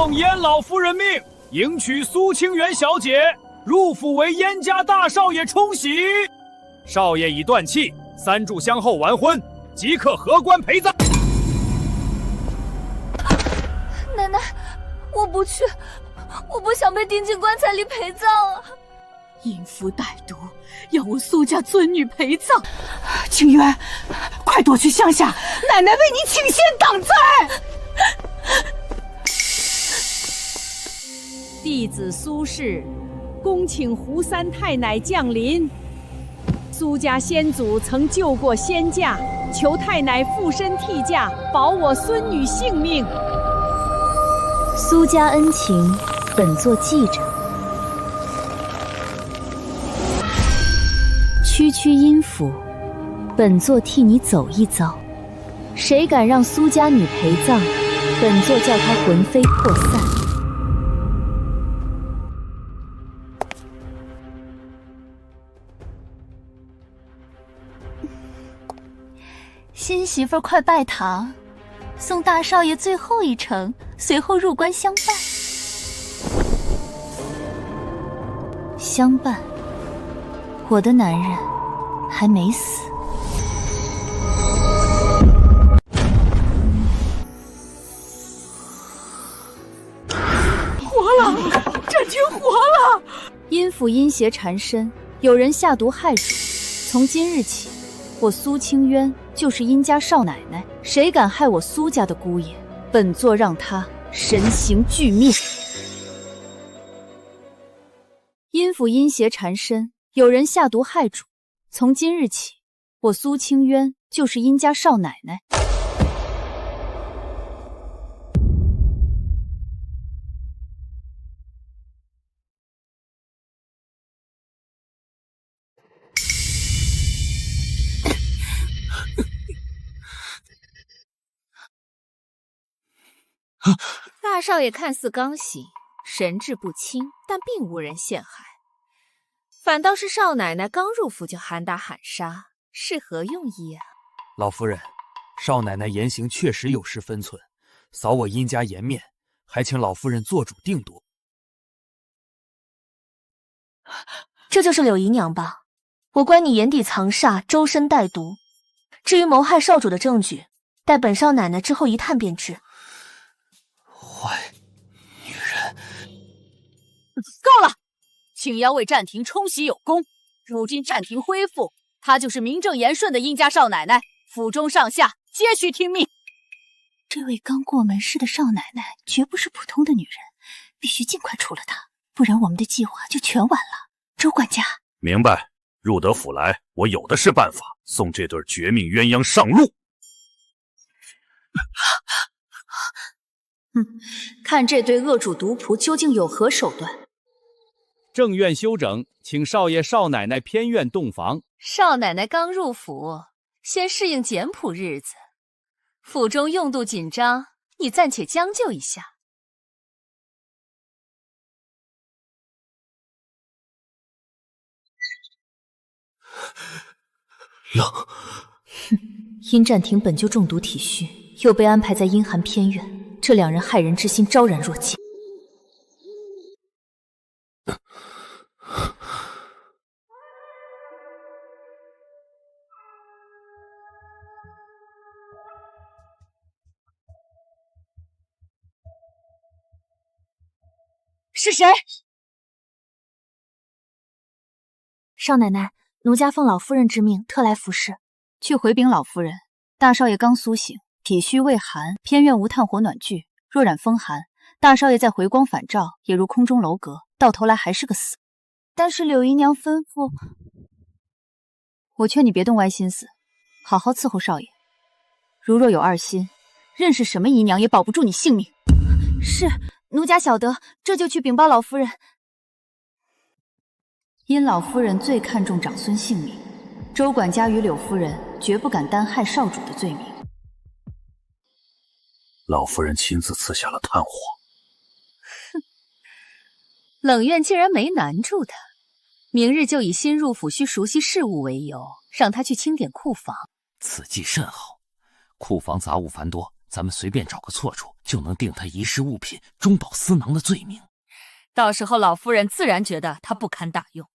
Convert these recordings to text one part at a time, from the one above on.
奉燕老夫人命，迎娶苏清源小姐入府为燕家大少爷冲喜。少爷已断气，3炷香后完婚，即刻合棺陪葬。奶奶，我不去，我不想被钉进棺材里陪葬啊！淫妇歹毒，要我苏家尊女陪葬。清源，快躲去乡下，奶奶为你请仙挡灾。弟子苏氏，恭请胡三太奶降临。苏家先祖曾救过仙驾，求太奶附身替驾，保我孙女性命。苏家恩情，本作记着。区区阴府，本作替你走一遭。谁敢让苏家女陪葬，本作叫他魂飞魄散。新媳妇儿快拜堂，送大少爷最后一程，随后入关相伴。相伴，我的男人还没死。活了，战君活了！阴府阴邪缠身，有人下毒害主。从今日起，我苏清渊就是殷家少奶奶，谁敢害我苏家的姑爷，本座让他神形俱灭。阴府阴邪缠身，有人下毒害主。从今日起，我苏清渊就是殷家少奶奶。大少爷看似刚醒，神志不清，但并无人陷害，反倒是少奶奶刚入府就喊打喊杀，是何用意啊？老夫人，少奶奶言行确实有失分寸，扫我殷家颜面，还请老夫人做主定夺。这就是柳姨娘吧？我观你眼底藏煞，周身带毒。至于谋害少主的证据，待本少奶奶之后一探便知。坏女人！够了！青妖为战庭冲喜有功，如今战庭恢复，她就是名正言顺的殷家少奶奶，府中上下皆需听命。这位刚过门市的少奶奶绝不是普通的女人，必须尽快除了她，不然我们的计划就全完了。周管家，明白。入得府来，我有的是办法，送这对绝命鸳鸯上路。看这对恶主毒仆究竟有何手段。正院休整，请少爷少奶奶偏院洞房。少奶奶刚入府，先适应简朴日子，府中用度紧张，你暂且将就一下。冷。殷战庭本就中毒体虚，又被安排在阴寒偏院，这两人害人之心昭然若揭。是谁？少奶奶，奴家奉老夫人之命，特来服侍。去回禀老夫人，大少爷刚苏醒，体虚未寒，偏院无炭火暖具，若染风寒，大少爷再回光返照，也如空中楼阁，到头来还是个死。但是柳姨娘吩咐，我劝你别动歪心思，好好伺候少爷。如若有二心，认识什么姨娘也保不住你性命。是，奴家晓得，这就去禀报老夫人。因老夫人最看重长孙性命，周管家与柳夫人绝不敢担害少主的罪名。老夫人亲自赐下了炭火。哼，冷院竟然没难住他，明日就以新入府需熟悉事务为由，让他去清点库房。此计甚好，库房杂物繁多，咱们随便找个错处就能定他遗失物品、中饱私囊的罪名。到时候老夫人自然觉得他不堪大用，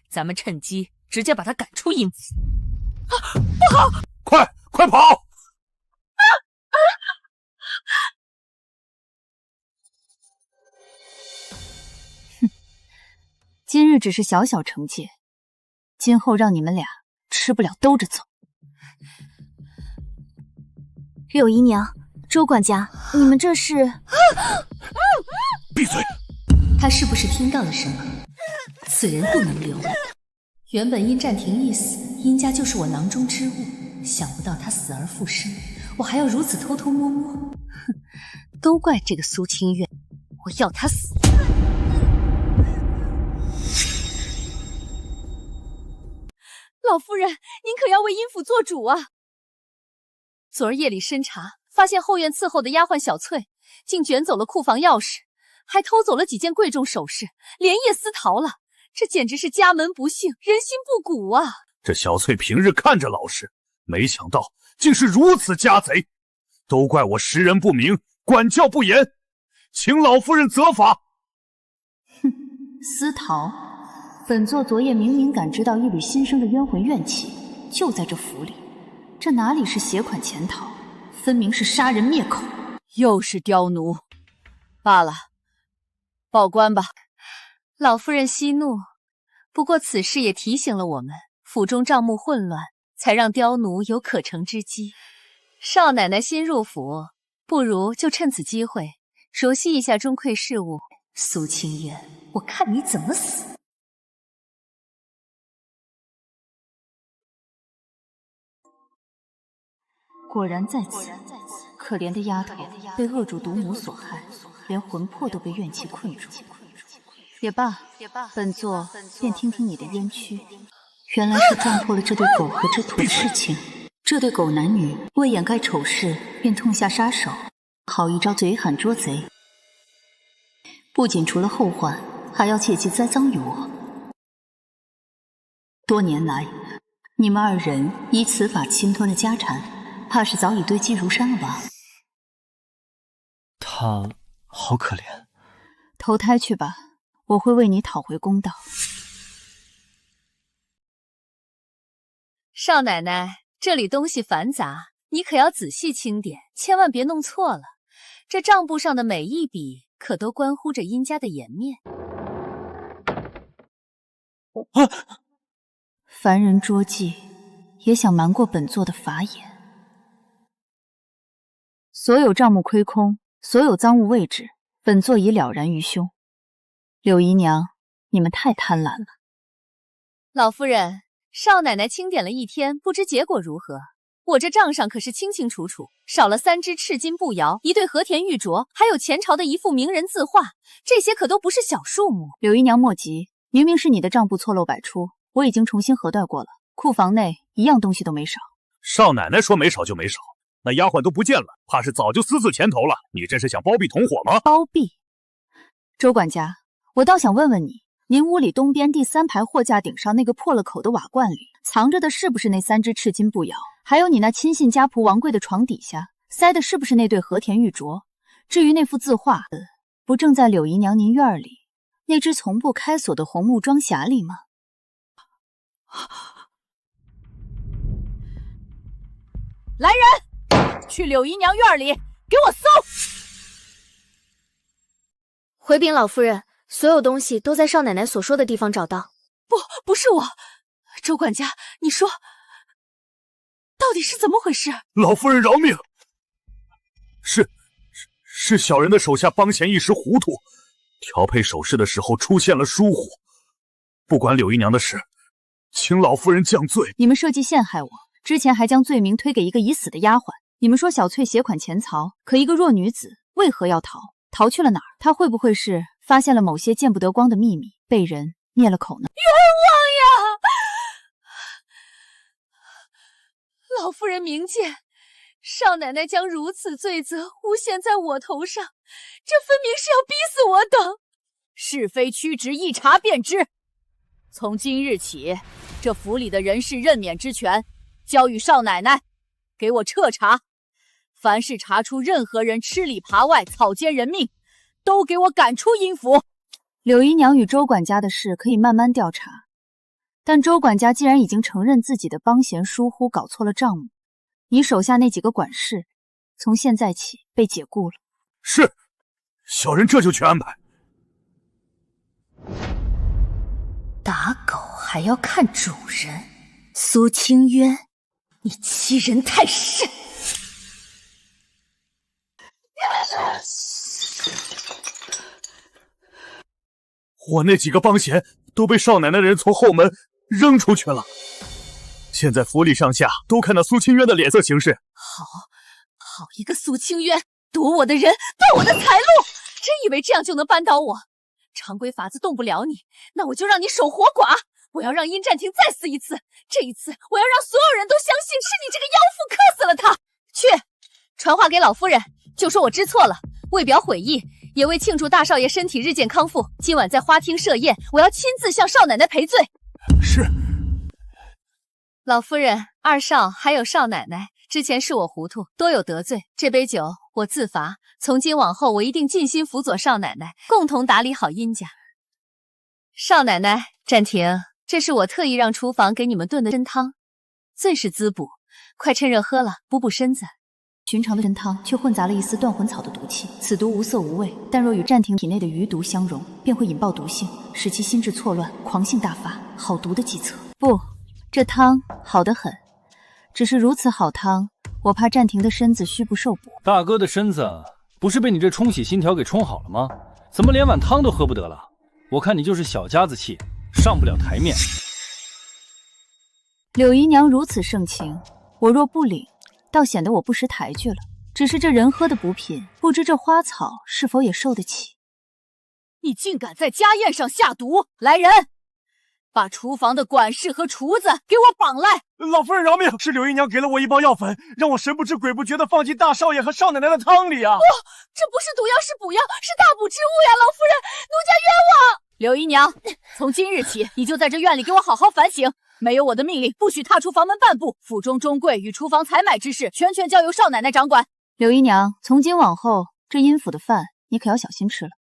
咱们趁机直接把他赶出阴府。不好！快跑！今日只是小小惩戒，今后让你们俩吃不了兜着走。柳姨娘，周管家，你们这是？闭嘴！他是不是听到了什么？此人不能留。原本因暂停一死，殷家就是我囊中之物，想不到他死而复生，我还要如此偷偷摸摸。哼，都怪这个苏清月，我要他死！老夫人，您可要为殷府做主啊！昨儿夜里侦查，发现后院伺候的丫鬟小翠，竟卷走了库房钥匙，还偷走了几件贵重首饰，连夜私逃了。这简直是家门不幸，人心不古啊！这小翠平日看着老实，没想到竟是如此家贼，都怪我识人不明，管教不严，请老夫人责罚。哼，私逃？本座昨夜明明感知到一缕新生的冤魂怨气，就在这府里，这哪里是携款潜逃，分明是杀人灭口。又是刁奴，罢了，报官吧。老夫人息怒，不过此事也提醒了我们，府中账目混乱，才让刁奴有可乘之机。少奶奶新入府，不如就趁此机会熟悉一下钟馗事务。苏清月，我看你怎么死！果然在此，可怜的丫头被恶主毒母所害，连魂魄都被怨气困住。也罢，本座便听听你的冤屈。原来是撞破了这对狗和这土的事情。这对狗男女为掩盖丑事，便痛下杀手，好一招嘴喊捉贼。不仅除了后患，还要切忌栽赃于我。多年来，你们二人依此法侵吞了家产，怕是早已堆积如山了吧？他好可怜。投胎去吧，我会为你讨回公道。少奶奶，这里东西繁杂，你可要仔细清点，千万别弄错了。这账簿上的每一笔，可都关乎着殷家的颜面。凡人捉计，也想瞒过本座的法眼。所有账目亏空，所有赃物未止，本座已了然于胸。柳姨娘，你们太贪婪了。老夫人，少奶奶清点了一天，不知结果如何？我这账上可是清清楚楚，少了3只赤金步摇，一对和田玉镯，还有前朝的一幅名人字画，这些可都不是小数目。柳姨娘莫急，明明是你的账簿错漏百出，我已经重新核对过了，库房内一样东西都没少。少奶奶说没少就没少，那丫鬟都不见了，怕是早就私自潜逃了。你这是想包庇同伙吗？包庇？周管家，我倒想问问你，您屋里东边第3排货架顶上那个破了口的瓦罐里，藏着的是不是那3只赤金步摇？还有你那亲信家仆王贵的床底下，塞的是不是那对和田玉镯？至于那幅字画，不正在柳姨娘您院里那只从不开锁的红木装匣里吗？来人，去柳姨娘院里给我搜！回禀老夫人，所有东西都在少奶奶所说的地方找到。不是我，周管家，你说到底是怎么回事？老夫人饶命！是小人的手下帮闲一时糊涂，调配首饰的时候出现了疏忽。不管柳姨娘的事，请老夫人降罪。你们设计陷害我，之前还将罪名推给一个已死的丫鬟。你们说小翠携款潜逃，可一个弱女子为何要逃？逃去了哪儿？她会不会是发现了某些见不得光的秘密，被人灭了口呢？冤枉呀！老夫人明鉴，少奶奶将如此罪责诬陷在我头上，这分明是要逼死我等。是非曲直一查便知。从今日起，这府里的人事任免之权交予少奶奶，给我彻查，凡是查出任何人吃里扒外、草菅人命，都给我赶出阴府。柳姨娘与周管家的事可以慢慢调查，但周管家既然已经承认自己的帮闲疏忽搞错了账目，你手下那几个管事从现在起被解雇了。是，小人这就去安排。打狗还要看主人，苏清渊，你欺人太甚！我那几个帮闲都被少奶奶的人从后门扔出去了，现在府里上下都看到苏清渊的脸色行事。好一个苏清渊，夺我的人，断我的财路！真以为这样就能扳倒我？常规法子动不了你，那我就让你守活寡！我要让殷占庭再死一次，这一次我要让所有人都相信是你这个妖妇克死了他！去，传话给老夫人，就说我知错了，为表悔意，也为庆祝大少爷身体日渐康复，今晚在花厅设宴，我要亲自向少奶奶赔罪。是。老夫人、二少还有少奶奶，之前是我糊涂，多有得罪，这杯酒我自罚。从今往后，我一定尽心辅佐少奶奶，共同打理好殷家。少奶奶，暂停，这是我特意让厨房给你们炖的参汤，最是滋补，快趁热喝了，补补身子。寻常的参汤却混杂了一丝断魂草的毒气，此毒无色无味，但若与暂停体内的余毒相融，便会引爆毒性，使其心智错乱，狂性大发，好毒的计策。不，这汤好得很，只是如此好汤，我怕暂停的身子虚不受补。大哥的身子不是被你这冲洗心条给冲好了吗？怎么连碗汤都喝不得了？我看你就是小家子气，上不了台面。柳姨娘如此盛情，我若不领，倒显得我不识抬举了。只是这人喝的补品，不知这花草是否也受得起？你竟敢在家宴上下毒！来人，把厨房的管事和厨子给我绑来！老夫人饶命，是柳姨娘给了我一包药粉，让我神不知鬼不觉地放进大少爷和少奶奶的汤里啊！不，这不是毒药，是补药，是大补之物呀！老夫人，奴家冤枉！柳姨娘，从今日起，你就在这院里给我好好反省。没有我的命令，不许踏出房门半步。府中中柜与厨房采买之事，全交由少奶奶掌管。柳姨娘，从今往后，这阴府的饭你可要小心吃了。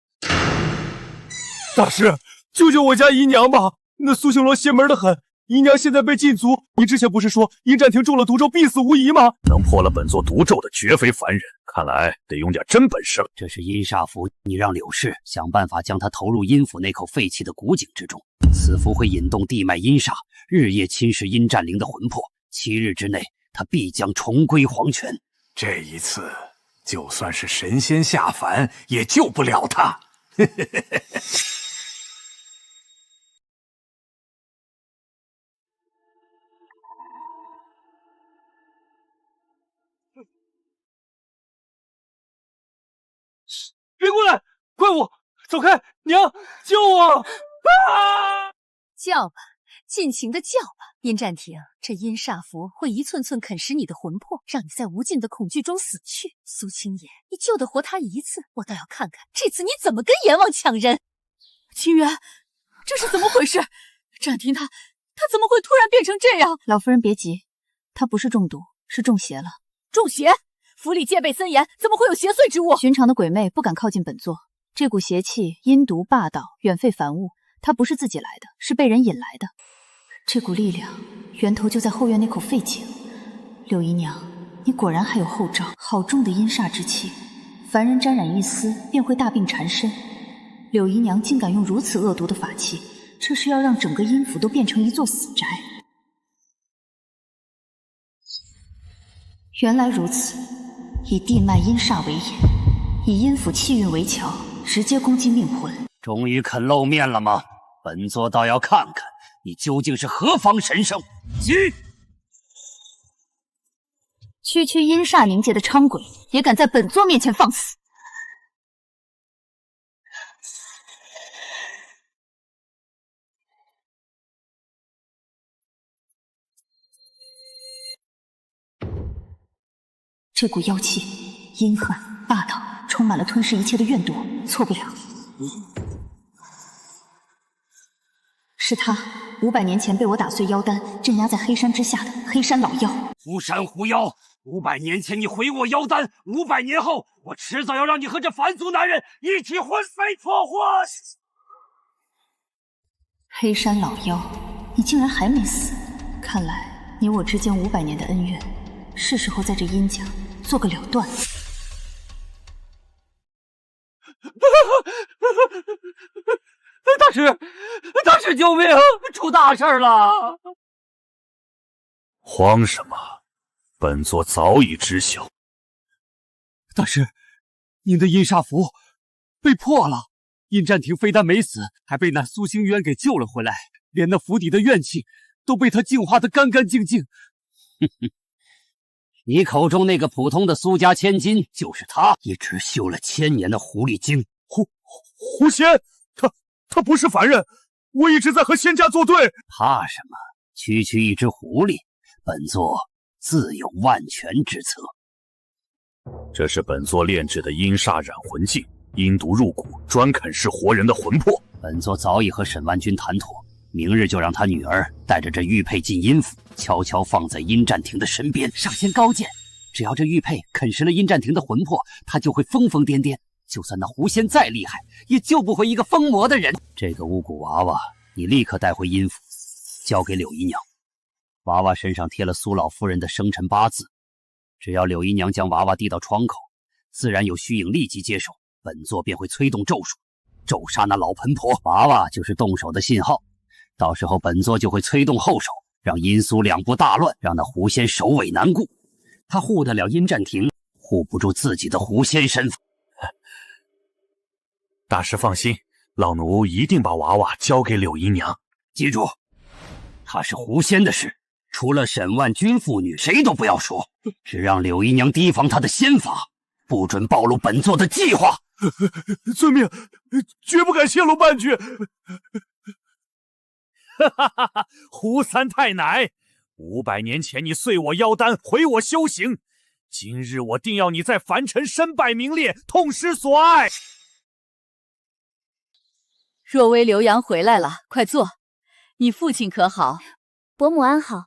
大师，救救我家姨娘吧！那苏兴罗邪门的很，姨娘现在被禁足。你之前不是说殷占庭中了毒咒，必死无疑吗？能破了本座毒咒的绝非凡人，看来得用点真本事了。这是阴煞符，你让柳氏想办法将它投入阴府那口废弃的古井之中。此符会引动地脉阴煞，日夜侵蚀殷占灵的魂魄。7日之内，他必将重归黄泉。这一次，就算是神仙下凡，也救不了他。别过来！怪物，走开！娘，救我！啊！叫吧，尽情的叫吧。殷占庭，这阴煞符会一寸寸啃食你的魂魄，让你在无尽的恐惧中死去。苏青野，你救得活他一次，我倒要看看这次你怎么跟阎王抢人。清源，这是怎么回事？占庭他怎么会突然变成这样？老夫人别急，他不是中毒，是中邪了。中邪？府里戒备森严，怎么会有邪祟之物？寻常的鬼魅不敢靠近本座。这股邪气阴毒霸道，远非凡物，它不是自己来的，是被人引来的。这股力量源头就在后院那口废井。柳姨娘，你果然还有后招，好重的阴煞之气，凡人沾染一丝便会大病缠身。柳姨娘竟敢用如此恶毒的法器，这是要让整个阴府都变成一座死宅。原来如此，以地脉阴煞为引，以阴府气运为桥，直接攻击命魂。终于肯露面了吗？本座倒要看看你究竟是何方神圣。区区阴煞凝结的伥鬼，也敢在本座面前放肆！这股妖气阴狠霸道，充满了吞噬一切的怨毒，错不了。是他500年前被我打碎妖丹，镇压在黑山之下的黑山老妖。巫山狐妖！500年前你毁我妖丹，500年后我迟早要让你和这凡俗男人一起魂飞魄活！黑山老妖，你竟然还没死！看来你我之间500年的恩怨，是时候在这殷家做个了断。大师救命！出大事了！慌什么？本座早已知晓。大师，您的阴煞符被破了，殷战庭非但没死，还被那苏星渊给救了回来，连那府邸的怨气都被他净化得干干净净。你口中那个普通的苏家千金，就是他一直修了1000年的狐狸精。狐仙，他不是凡人，我一直在和仙家作对。怕什么？区区一只狐狸，本座自有万全之策。这是本座炼制的阴煞染魂镜，阴毒入骨，专啃噬活人的魂魄。本座早已和沈万君谈妥，明日就让他女儿带着这玉佩进阴府，悄悄放在殷战庭的身边，上仙高见。只要这玉佩啃食了殷战庭的魂魄，他就会疯疯癫癫。就算那狐仙再厉害，也救不回一个疯魔的人。这个巫蛊娃娃，你立刻带回阴府，交给柳姨娘。娃娃身上贴了苏老夫人的生辰八字，只要柳姨娘将娃娃递到窗口，自然有虚影立即接手，本座便会催动咒术，咒杀那老盆婆。娃娃就是动手的信号，到时候本座就会催动后手，让阴苏两部大乱，让那狐仙首尾难顾。他护得了殷战庭，护不住自己的狐仙身份。大师放心，老奴一定把娃娃交给柳姨娘。记住，他是狐仙的事，除了沈万君父女，谁都不要说，只让柳姨娘提防他的仙法，不准暴露本座的计划。遵命，绝不敢泄露半句。胡三太奶，500年前你碎我妖丹，毁我修行，今日我定要你在凡尘身败名裂，痛失所爱。若薇、刘洋回来了，快坐。你父亲可好？伯母安好，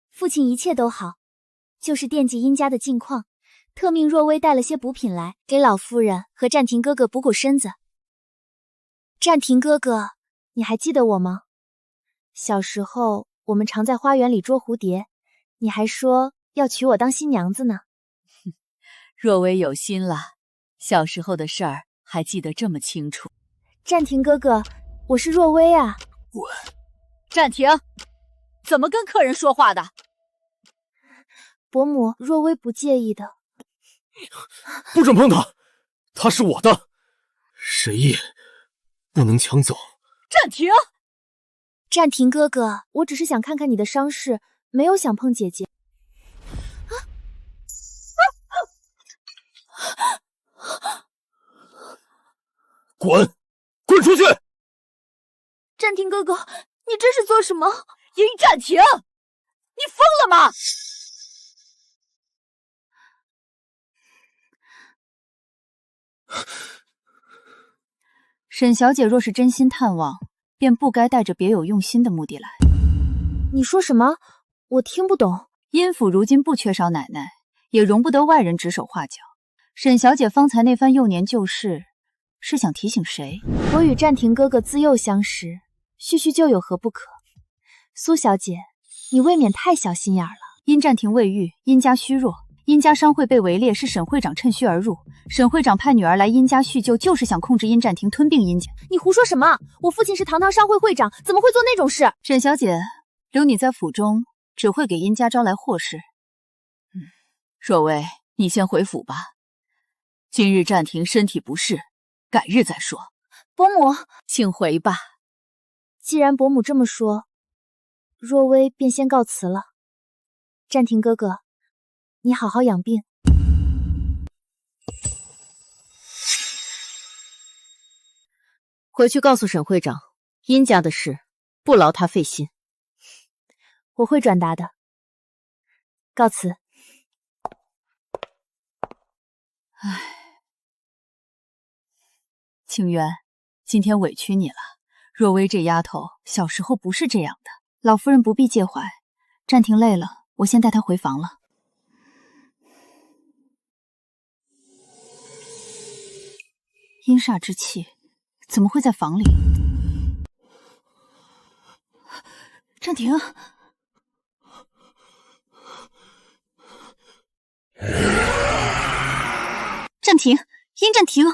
父亲一切都好，就是惦记殷家的近况，特命若薇带了些补品来，给老夫人和战庭哥哥补身子。战庭哥哥，你还记得我吗？小时候我们常在花园里捉蝴蝶，你还说要娶我当新娘子呢。若薇有心了，小时候的事儿还记得这么清楚。战庭哥哥，我是若薇啊。滚！暂停！怎么跟客人说话的？伯母，若薇不介意的。不准碰他，他是我的，谁也不能抢走。暂停！战庭哥哥，我只是想看看你的伤势，没有想碰姐姐。滚！滚出去！战庭哥哥，你这是做什么？殷战庭，你疯了吗？沈小姐若是真心探望，便不该带着别有用心的目的来。你说什么？我听不懂。殷府如今不缺少奶奶，也容不得外人指手画脚。沈小姐方才那番幼年旧事，是想提醒谁？我与战庭哥哥自幼相识，叙叙旧有何不可？苏小姐，你未免太小心眼了。殷战庭未愈，殷家虚弱，殷家商会被围猎，是沈会长趁虚而入。沈会长派女儿来殷家叙旧，就是想控制殷战庭，吞并殷家。你胡说什么？我父亲是堂堂商会会长，怎么会做那种事？沈小姐，留你在府中，只会给殷家招来祸事。若薇，你先回府吧。今日战庭身体不适，改日再说。伯母，请回吧。既然伯母这么说，若薇便先告辞了。战庭哥哥，你好好养病。回去告诉沈会长，殷家的事不劳他费心。我会转达的。告辞。唉，清渊，今天委屈你了。若薇这丫头小时候不是这样的，老夫人不必介怀。暂停累了，我先带她回房了。阴煞之气怎么会在房里？暂停！暂停！阴暂停！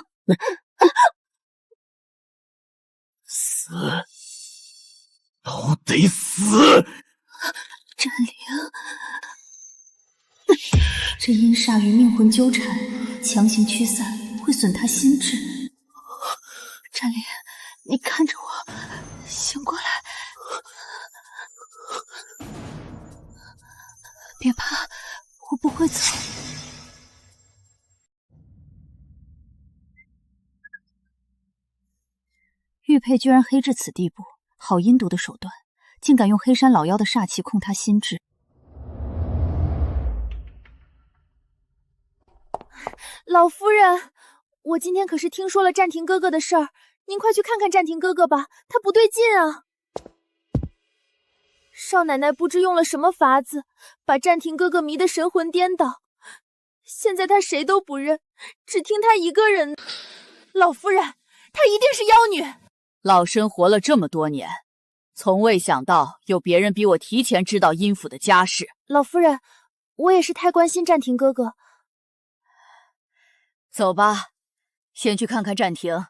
死！都得死！占灵，这阴煞与命魂纠缠，强行驱散会损他心智。占灵，你看着我，醒过来，别怕，我不会走。玉佩居然黑至此地步，好阴毒的手段，竟敢用黑山老妖的煞气控他心智。老夫人，我今天可是听说了战庭哥哥的事儿，您快去看看战庭哥哥吧，他不对劲啊！少奶奶不知用了什么法子，把战庭哥哥迷得神魂颠倒，现在他谁都不认，只听他一个人。老夫人，她一定是妖女。老身活了这么多年，从未想到有别人比我提前知道阴府的家事。老夫人，我也是太关心战庭哥哥。走吧，先去看看战庭。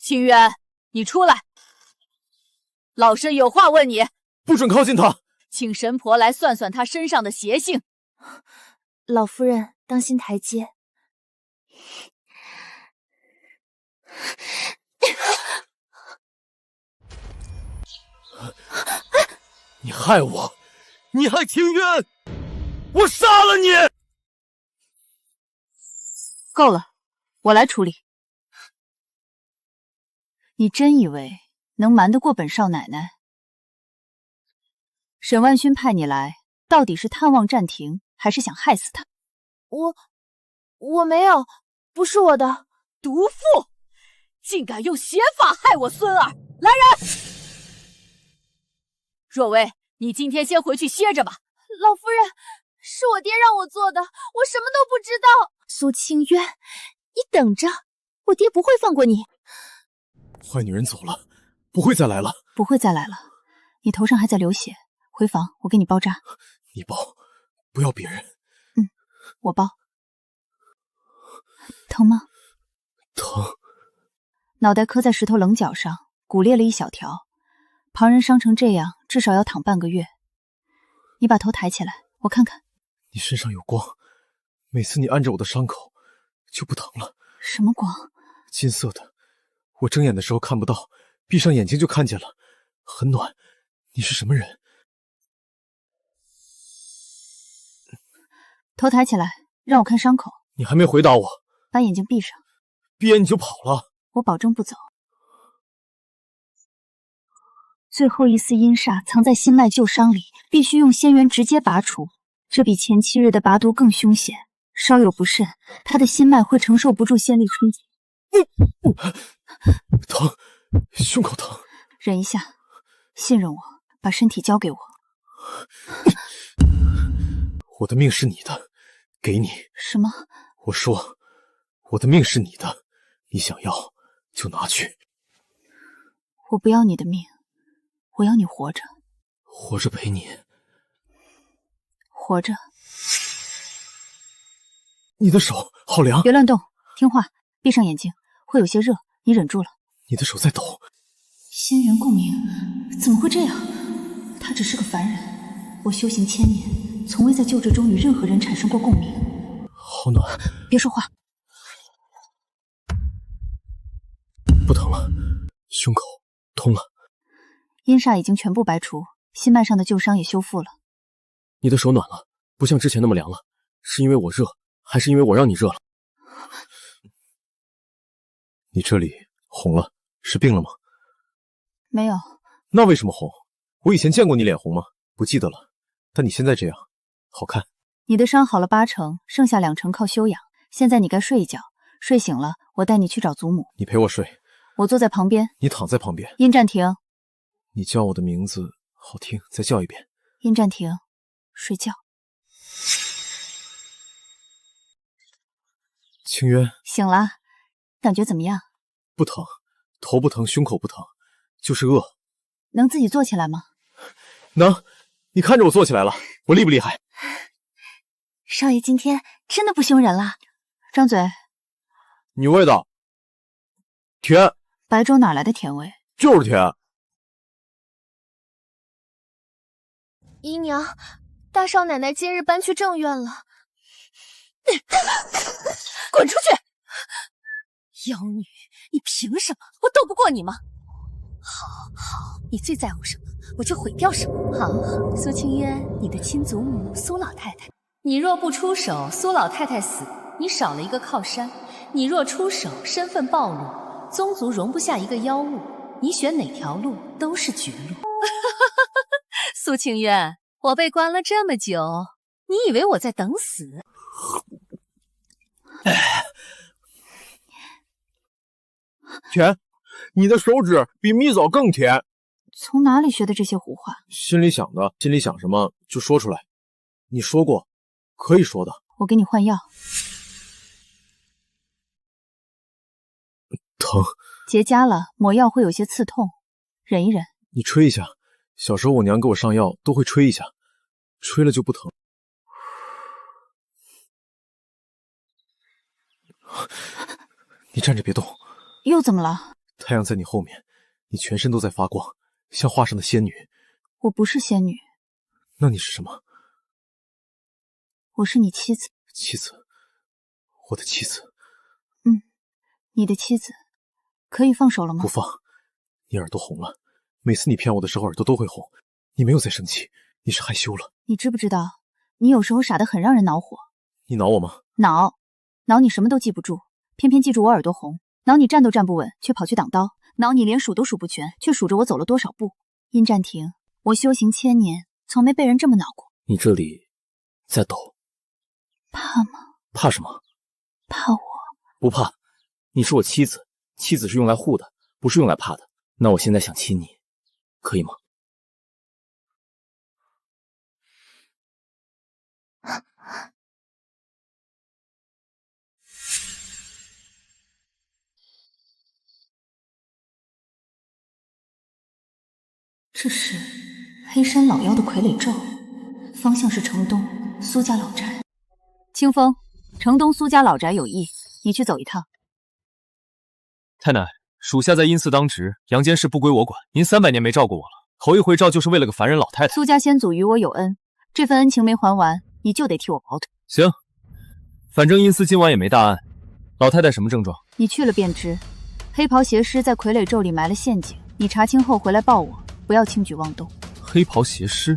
清渊，你出来，老身有话问你。不准靠近他！请神婆来算算他身上的邪性。老夫人，当心台阶。你害我，你害清渊，我杀了你！够了，我来处理。你真以为能瞒得过本少奶奶？沈万勋派你来，到底是探望战庭，还是想害死他？我没有，不是我的。毒妇，竟敢用邪法害我孙儿！来人！若薇，你今天先回去歇着吧。老夫人，是我爹让我做的，我什么都不知道。苏清渊，你等着，我爹不会放过你。坏女人走了，不会再来了。不会再来了。你头上还在流血，回房我给你包扎。你包，不要别人。我包。疼吗？疼。脑袋磕在石头棱角上，骨裂了一小条。旁人伤成这样，至少要躺半个月。你把头抬起来，我看看。你身上有光，每次你按着我的伤口，就不疼了。什么光？金色的，我睁眼的时候看不到，闭上眼睛就看见了，很暖。你是什么人？头抬起来，让我看伤口。你还没回答我。把眼睛闭上。闭眼你就跑了。我保证不走。最后一丝阴煞藏在心脉旧伤里，必须用仙元直接拔除，这比前7日的拔毒更凶险。稍有不慎，他的心脉会承受不住仙力冲击。疼，胸口疼。忍一下，信任我，把身体交给我。我的命是你的，给你。什么？我说，我的命是你的，你想要就拿去。我不要你的命，我要你活着。活着陪你。活着。你的手好凉。别乱动，听话，闭上眼睛，会有些热，你忍住了。你的手在抖。仙缘共鸣，怎么会这样？他只是个凡人，我修行1000年，从未在旧志中与任何人产生过共鸣。好暖。别说话。不疼了，胸口通了。阴煞已经全部白除，心脉上的旧伤也修复了。你的手暖了，不像之前那么凉了，是因为我热，还是因为我让你热了？你这里红了，是病了吗？没有。那为什么红？我以前见过你脸红吗？不记得了。但你现在这样，好看。你的伤好了80%，剩下2成靠休养。现在你该睡一觉，睡醒了我带你去找祖母。你陪我睡。我坐在旁边。你躺在旁边。殷暂停。你叫我的名字好听，再叫一遍。殷暂停，睡觉。清渊，醒了，感觉怎么样？不疼，头不疼，胸口不疼，就是饿。能自己坐起来吗？能，你看着我坐起来了，我厉不厉害？少爷今天真的不凶人了。张嘴。你味道甜。白粥哪来的甜味？就是甜。姨娘，大少奶奶今日搬去正院了。滚出去！妖女，你凭什么？我斗不过你吗？好，你最在乎什么，我就毁掉什么。好，苏清渊，你的亲祖母苏老太太，你若不出手，苏老太太死，你少了一个靠山；你若出手，身份暴露，宗族容不下一个妖物。你选哪条路都是绝路。苏清渊，我被关了这么久，你以为我在等死？甜，你的手指比蜜枣更甜。从哪里学的这些胡话？心里想的，心里想什么就说出来。你说过，可以说的。我给你换药。疼。结痂了，抹药会有些刺痛，忍一忍。你吹一下，小时候我娘给我上药都会吹一下，吹了就不疼。你站着别动。又怎么了？太阳在你后面，你全身都在发光，像画上的仙女。我不是仙女。那你是什么？我是你妻子。妻子，我的妻子。你的妻子。可以放手了吗？不放。你耳朵红了，每次你骗我的时候耳朵都会红。你没有在生气，你是害羞了。你知不知道，你有时候傻得很让人恼火。你恼我吗？恼你什么都记不住，偏偏记住我耳朵红；恼你站都站不稳，却跑去挡刀；恼你连数都数不全，却数着我走了多少步。殷占庭，我修行1000年，从没被人这么恼过。你这里在抖。怕吗？怕什么？怕我。不怕，你是我妻子，妻子是用来护的，不是用来怕的。那我现在想亲你，可以吗？这是黑山老妖的傀儡咒，方向是城东苏家老宅。清风，城东苏家老宅有异，你去走一趟。太奶，属下在阴寺当值，阳间事不归我管，您300年没照顾我了，头一回照就是为了个凡人老太太。苏家先祖与我有恩，这份恩情没还完，你就得替我跑腿。行，反正阴司今晚也没大案，老太太什么症状？你去了便知。黑袍邪师在傀儡咒里埋了陷阱，你查清后回来报我，不要轻举妄动。黑袍邪师，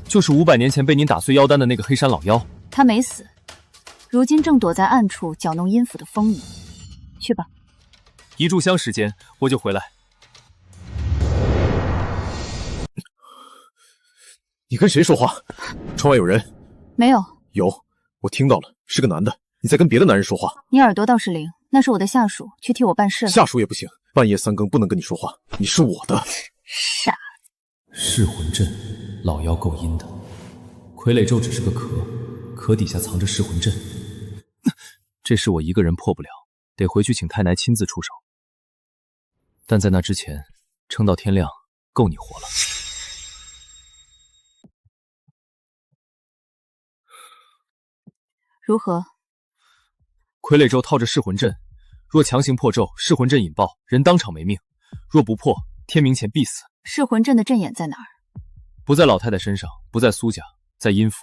就是500年前被您打碎妖丹的那个黑山老妖。他没死，如今正躲在暗处搅弄阴府的风云。去吧。一炷香时间，我就回来。你跟谁说话？窗外有人。没有。有，我听到了，是个男的。你在跟别的男人说话。你耳朵倒是灵，那是我的下属，去替我办事了。下属也不行，半夜3更不能跟你说话。你是我的。傻。噬魂阵，老妖够阴的。傀儡咒只是个壳，壳底下藏着噬魂阵。这事我一个人破不了，得回去请太奶亲自出手。但在那之前，撑到天亮，够你活了。如何？傀儡咒套着噬魂阵，若强行破咒，噬魂阵引爆，人当场没命；若不破，天明前必死。噬魂阵的阵眼在哪儿？不在老太太身上，不在苏家，在阴府。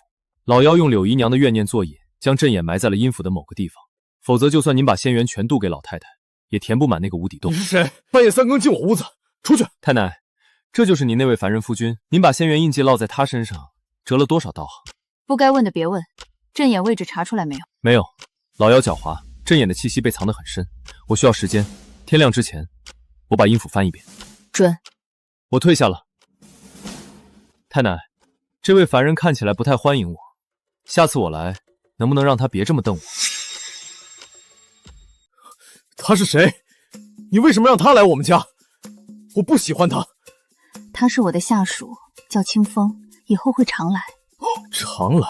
老妖用柳姨娘的怨念作引，将阵眼埋在了阴府的某个地方。否则，就算您把仙缘全渡给老太太，也填不满那个无底洞。你是谁？半夜3更进我屋子，出去！太奶，这就是您那位凡人夫君，您把仙缘印记烙在他身上，折了多少道啊？不该问的别问。阵眼位置查出来没有？没有，老妖狡猾，阵眼的气息被藏得很深。我需要时间，天亮之前，我把阴府翻一遍。准。我退下了。太奶，这位凡人看起来不太欢迎我，下次我来，能不能让他别这么瞪我？他是谁？你为什么让他来我们家？我不喜欢他。他是我的下属，叫清风，以后会常来。常来？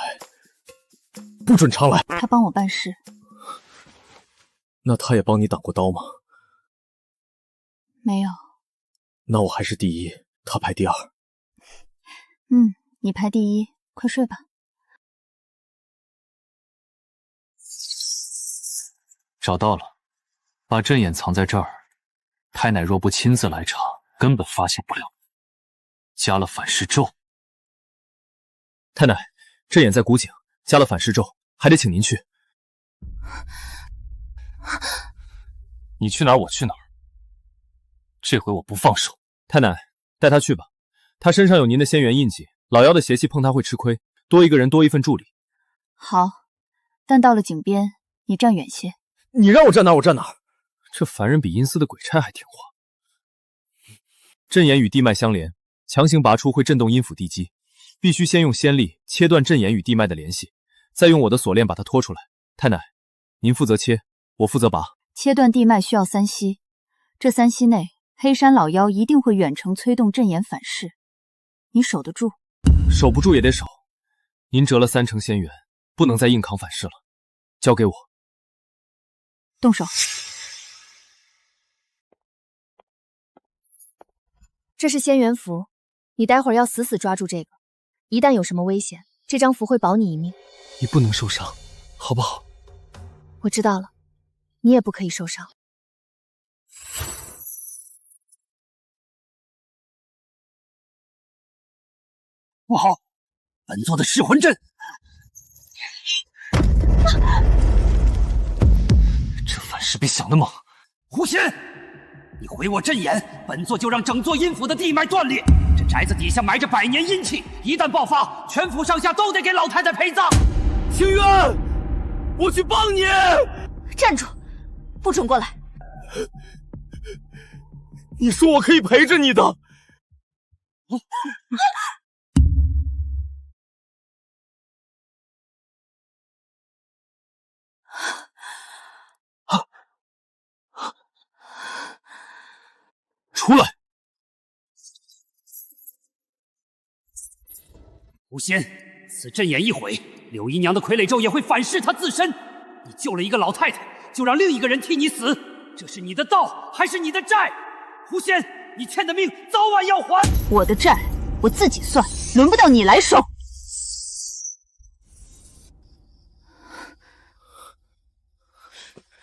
不准常来。他帮我办事。那他也帮你挡过刀吗？没有。那我还是第一，他排第二。你排第一，快睡吧。找到了，把阵眼藏在这儿。太奶若不亲自来查，根本发现不了。加了反噬咒。太奶，阵眼在古井，加了反噬咒，还得请您去。你去哪儿，我去哪儿。这回我不放手。太奶，带他去吧，他身上有您的仙元印记，老妖的邪气碰他会吃亏，多一个人多一份助力。好，但到了井边，你站远些。你让我站哪儿我站哪儿。这凡人比阴司的鬼差还听话。阵眼与地脉相连，强行拔出会震动阴府地基，必须先用仙力切断阵眼与地脉的联系，再用我的锁链把它拖出来。太奶，您负责切，我负责拔。切断地脉需要3息，这3息内，黑山老妖一定会远程催动阵眼反噬，你守得住？守不住也得守。您折了3成仙元，不能再硬扛反噬了。交给我。动手。这是仙元符，你待会儿要死死抓住这个，一旦有什么危险，这张符会保你一命。你不能受伤，好不好？我知道了，你也不可以受伤。不好，本座的噬魂阵。这反噬比想的猛。狐仙，你毁我阵眼，本座就让整座阴府的地脉断裂。这宅子底下埋着100年阴气，一旦爆发，全府上下都得给老太太陪葬。清渊，我去帮你！站住，不准过来！你说我可以陪着你的。出来！狐仙，此阵眼一毁，柳姨娘的傀儡咒也会反噬她自身。你救了一个老太太，就让另一个人替你死，这是你的道还是你的债？狐仙，你欠的命早晚要还。我的债我自己算，轮不到你来收。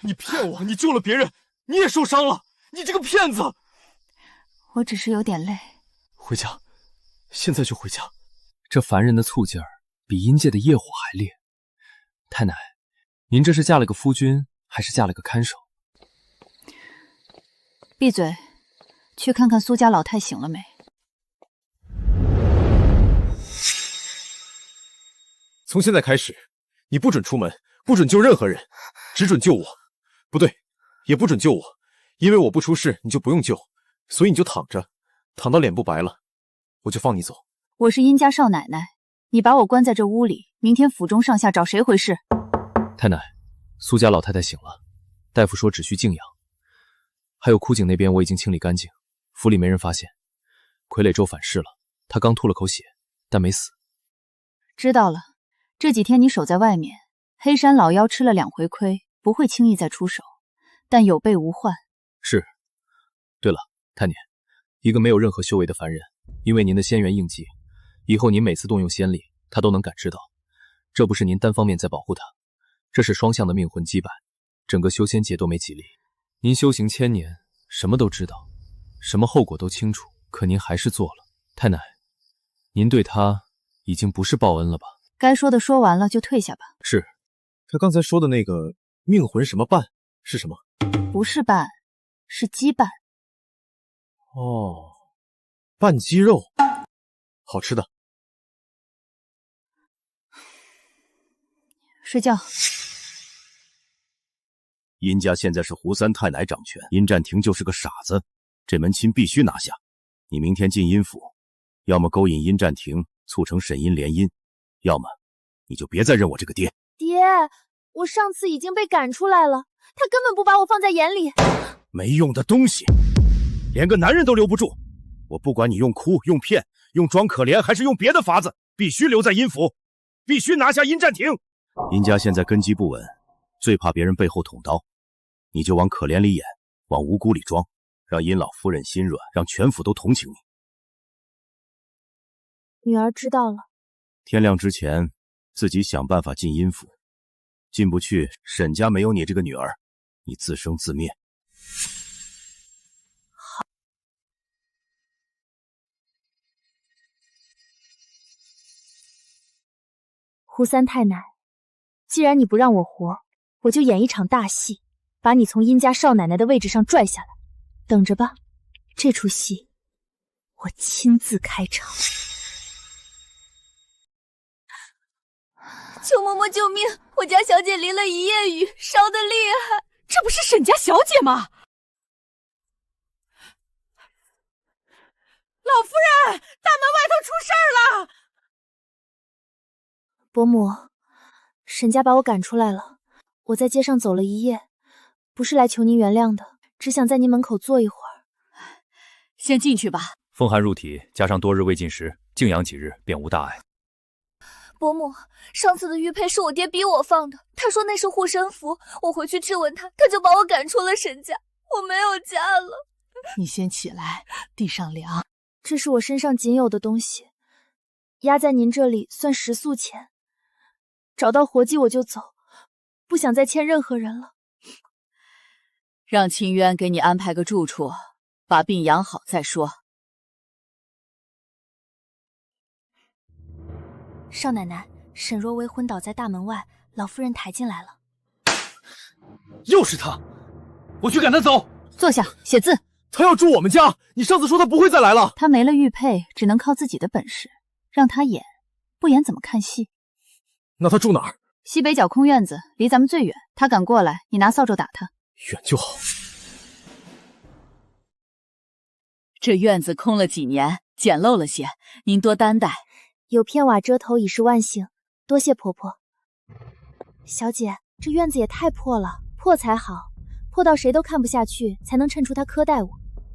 你骗我，你救了别人，你也受伤了，你这个骗子！我只是有点累。回家，现在就回家。这凡人的醋劲儿比阴界的业火还烈。太奶，您这是嫁了个夫君，还是嫁了个看守？闭嘴，去看看苏家老太醒了没。从现在开始，你不准出门，不准救任何人，只准救我。不对，也不准救我，因为我不出事，你就不用救。所以你就躺着，躺到脸不白了，我就放你走。我是殷家少奶奶，你把我关在这屋里，明天府中上下找谁回事？太奶，苏家老太太醒了，大夫说只需静养。还有枯井那边我已经清理干净，府里没人发现。傀儡咒反噬了，他刚吐了口血，但没死。知道了，这几天你守在外面，黑山老妖吃了2回亏，不会轻易再出手，但有备无患。是。对了，太年，一个没有任何修为的凡人，因为您的仙元印记，以后您每次动用仙力，他都能感知到。这不是您单方面在保护他，这是双向的命魂羁绊，整个修仙界都没几例。您修行1000年，什么都知道，什么后果都清楚，可您还是做了。太奶，您对他已经不是报恩了吧？该说的说完了，就退下吧。是。他刚才说的那个命魂什么绊是什么？不是绊，是羁绊。哦，拌鸡肉，好吃的。睡觉。殷家现在是胡三太奶掌权，殷占庭就是个傻子，这门亲必须拿下。你明天进殷府，要么勾引殷占庭，促成沈殷联姻，要么你就别再认我这个爹。爹，我上次已经被赶出来了，他根本不把我放在眼里。没用的东西，连个男人都留不住。我不管你用哭、用骗、用装可怜，还是用别的法子，必须留在殷府，必须拿下殷占庭。殷家现在根基不稳，最怕别人背后捅刀。你就往可怜里演，往无辜里装，让殷老夫人心软，让全府都同情你。女儿知道了。天亮之前，自己想办法进殷府，进不去，沈家没有你这个女儿，你自生自灭。胡三太奶，既然你不让我活，我就演一场大戏，把你从殷家少奶奶的位置上拽下来。等着吧，这出戏我亲自开场。求嬷嬷救命！我家小姐淋了一夜雨，烧得厉害。这不是沈家小姐吗？老夫人，大门外头出事儿了！伯母，沈家把我赶出来了，我在街上走了一夜，不是来求您原谅的，只想在您门口坐一会儿。先进去吧。风寒入体，加上多日未进食，静养几日便无大碍。伯母，上次的玉佩是我爹逼我放的，他说那是护身符，我回去质问他，他就把我赶出了沈家，我没有家了。你先起来，地上凉。这是我身上仅有的东西，压在您这里算食宿钱。找到活计我就走，不想再欠任何人了。让清渊给你安排个住处，把病养好再说。少奶奶，沈若薇昏倒在大门外，老夫人抬进来了。又是他，我去赶他走。坐下，写字。他要住我们家，你上次说他不会再来了。他没了玉佩，只能靠自己的本事，让他演，不演怎么看戏？那他住哪儿？西北角空院子，离咱们最远。他敢过来，你拿扫帚打他。远就好。这院子空了几年，简陋了些，您多担待。有片瓦遮头已是万幸，多谢婆婆。小姐，这院子也太破了，破才好，破到谁都看不下去，才能衬出她苛待我。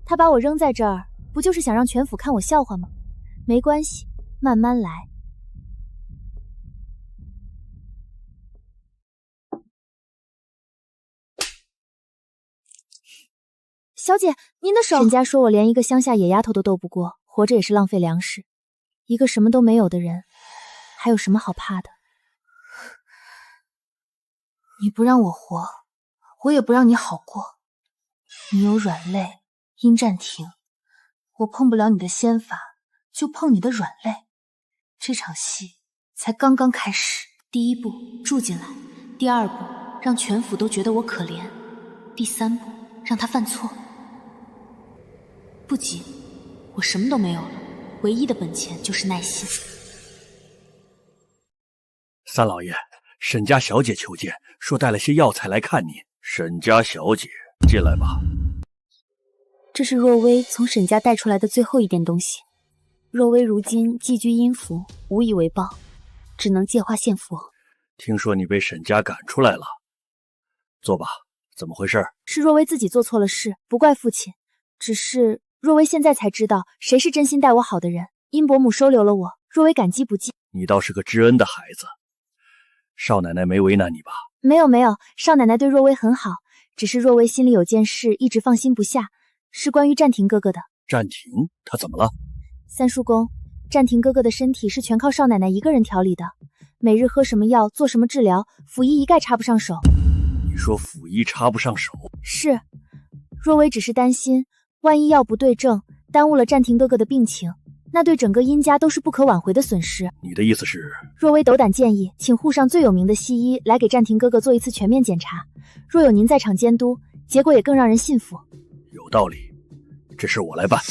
她把我扔在这儿，不就是想让全府看我笑话吗？没关系，慢慢来。小姐，您的手。沈家说我连一个乡下野丫头都斗不过，活着也是浪费粮食。一个什么都没有的人，还有什么好怕的？你不让我活，我也不让你好过。你有软肋，阴战停，我碰不了你的仙法，就碰你的软肋。这场戏才刚刚开始。第一步，住进来；第二步，让全府都觉得我可怜；第三步，让他犯错。不急，我什么都没有了，唯一的本钱就是耐心。三老爷，沈家小姐求见，说带了些药材来看你。沈家小姐，进来吧。这是若薇从沈家带出来的最后一点东西。若薇如今寄居阴府，无以为报，只能借花献佛。听说你被沈家赶出来了，坐吧。怎么回事？是若薇自己做错了事，不怪父亲。只是若薇现在才知道谁是真心待我好的人。殷伯母收留了我，若薇感激不尽。你倒是个知恩的孩子。少奶奶没为难你吧？没有，少奶奶对若薇很好，只是若薇心里有件事一直放心不下，是关于战廷哥哥的。战廷他怎么了？三叔公，战廷哥哥的身体是全靠少奶奶一个人调理的，每日喝什么药，做什么治疗，府医一概插不上手。你说府医插不上手？是，若薇只是担心，万一药不对症，耽误了战廷哥哥的病情，那对整个殷家都是不可挽回的损失。你的意思是？若薇斗胆建议，请沪上最有名的西医来给战廷哥哥做一次全面检查。若有您在场监督，结果也更让人信服。有道理，这事我来办。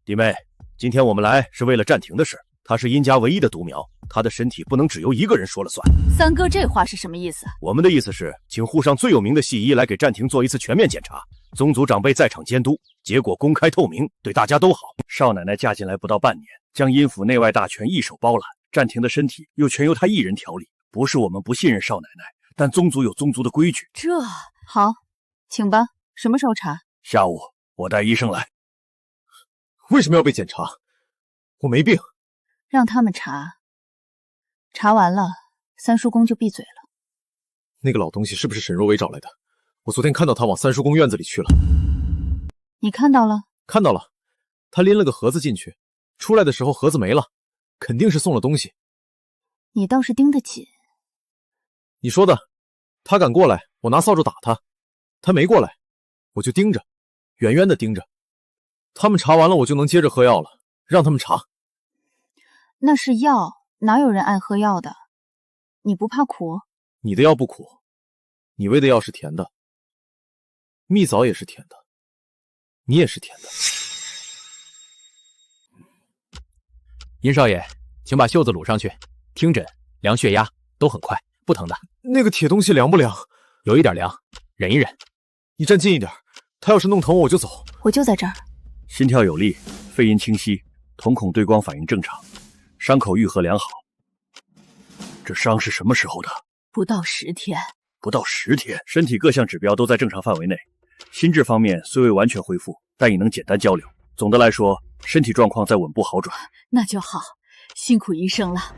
弟妹，今天我们来是为了战廷的事，他是殷家唯一的独苗，他的身体不能只由一个人说了算。三哥这话是什么意思？我们的意思是，请沪上最有名的西医来给战廷做一次全面检查，宗族长辈在场监督，结果公开透明，对大家都好。少奶奶嫁进来不到半年，将殷府内外大权一手包揽，战廷的身体又全由她一人调理。不是我们不信任少奶奶，但宗族有宗族的规矩。这好，请吧。什么时候查？下午我带医生来。为什么要被检查？我没病。让他们查，查完了，三叔公就闭嘴了。那个老东西是不是沈若薇找来的？我昨天看到他往三叔公院子里去了。你看到了？看到了，他拎了个盒子进去，出来的时候盒子没了，肯定是送了东西。你倒是盯得紧。你说的，他敢过来，我拿扫帚打他；他没过来，我就盯着，远远的盯着。他们查完了，我就能接着喝药了，让他们查。那是药，哪有人爱喝药的？你不怕苦？你的药不苦，你喂的药是甜的，蜜枣也是甜的，你也是甜的。殷少爷，请把袖子撸上去，听诊、量血压都很快，不疼的。那个铁东西凉不凉？有一点凉，忍一忍。你站近一点，他要是弄疼我就走。我就在这儿。心跳有力，肺音清晰，瞳孔对光反应正常，伤口愈合良好。这伤是什么时候的？不到10天。不到10天，身体各项指标都在正常范围内。心智方面虽未完全恢复，但已能简单交流。总的来说，身体状况在稳步好转。那就好，辛苦医生了。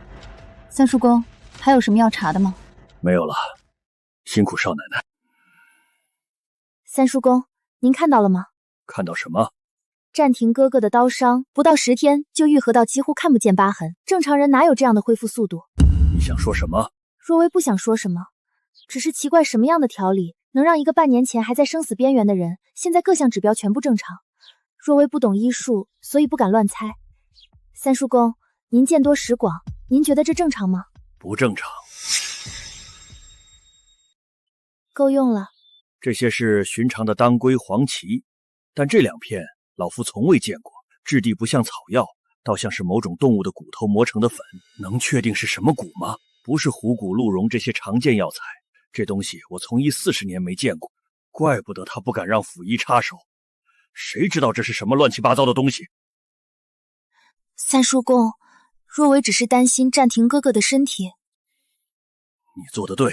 三叔公，还有什么要查的吗？没有了，辛苦少奶奶。三叔公，您看到了吗？看到什么？战庭哥哥的刀伤不到10天就愈合到几乎看不见疤痕，正常人哪有这样的恢复速度？你想说什么？若薇不想说什么，只是奇怪什么样的调理能让一个半年前还在生死边缘的人，现在各项指标全部正常。若薇不懂医术，所以不敢乱猜。三叔公，您见多识广，您觉得这正常吗？不正常。够用了。这些是寻常的当归、黄芪，但这2片老夫从未见过，质地不像草药，倒像是某种动物的骨头磨成的粉。能确定是什么骨吗？不是虎骨、鹿茸这些常见药材。这东西我从医40年没见过，怪不得他不敢让府医插手。谁知道这是什么乱七八糟的东西？三叔公，若薇只是担心战庭哥哥的身体。你做得对，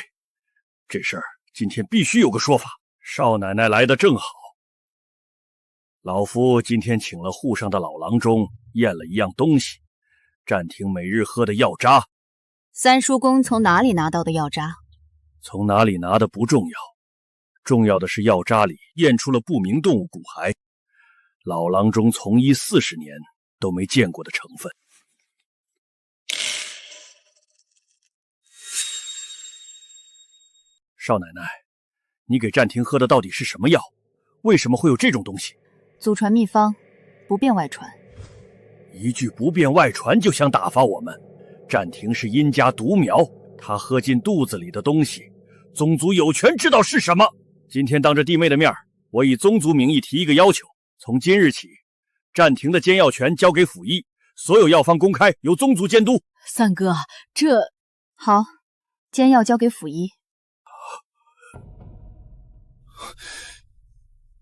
这事儿今天必须有个说法。少奶奶来得正好，老夫今天请了沪上的老郎中验了一样东西，战庭每日喝的药渣。三叔公从哪里拿到的药渣？从哪里拿的不重要，重要的是药渣里验出了不明动物骨骸，老郎中从医40年都没见过的成分。少奶奶，你给战庭喝的到底是什么药？为什么会有这种东西？祖传秘方，不便外传。一句不便外传就想打发我们？战庭是殷家独苗，他喝进肚子里的东西，宗族有权知道是什么。今天当着弟妹的面，我以宗族名义提一个要求，从今日起，战庭的监药权交给府医，所有药方公开，由宗族监督。三哥，这……好，监药交给府医。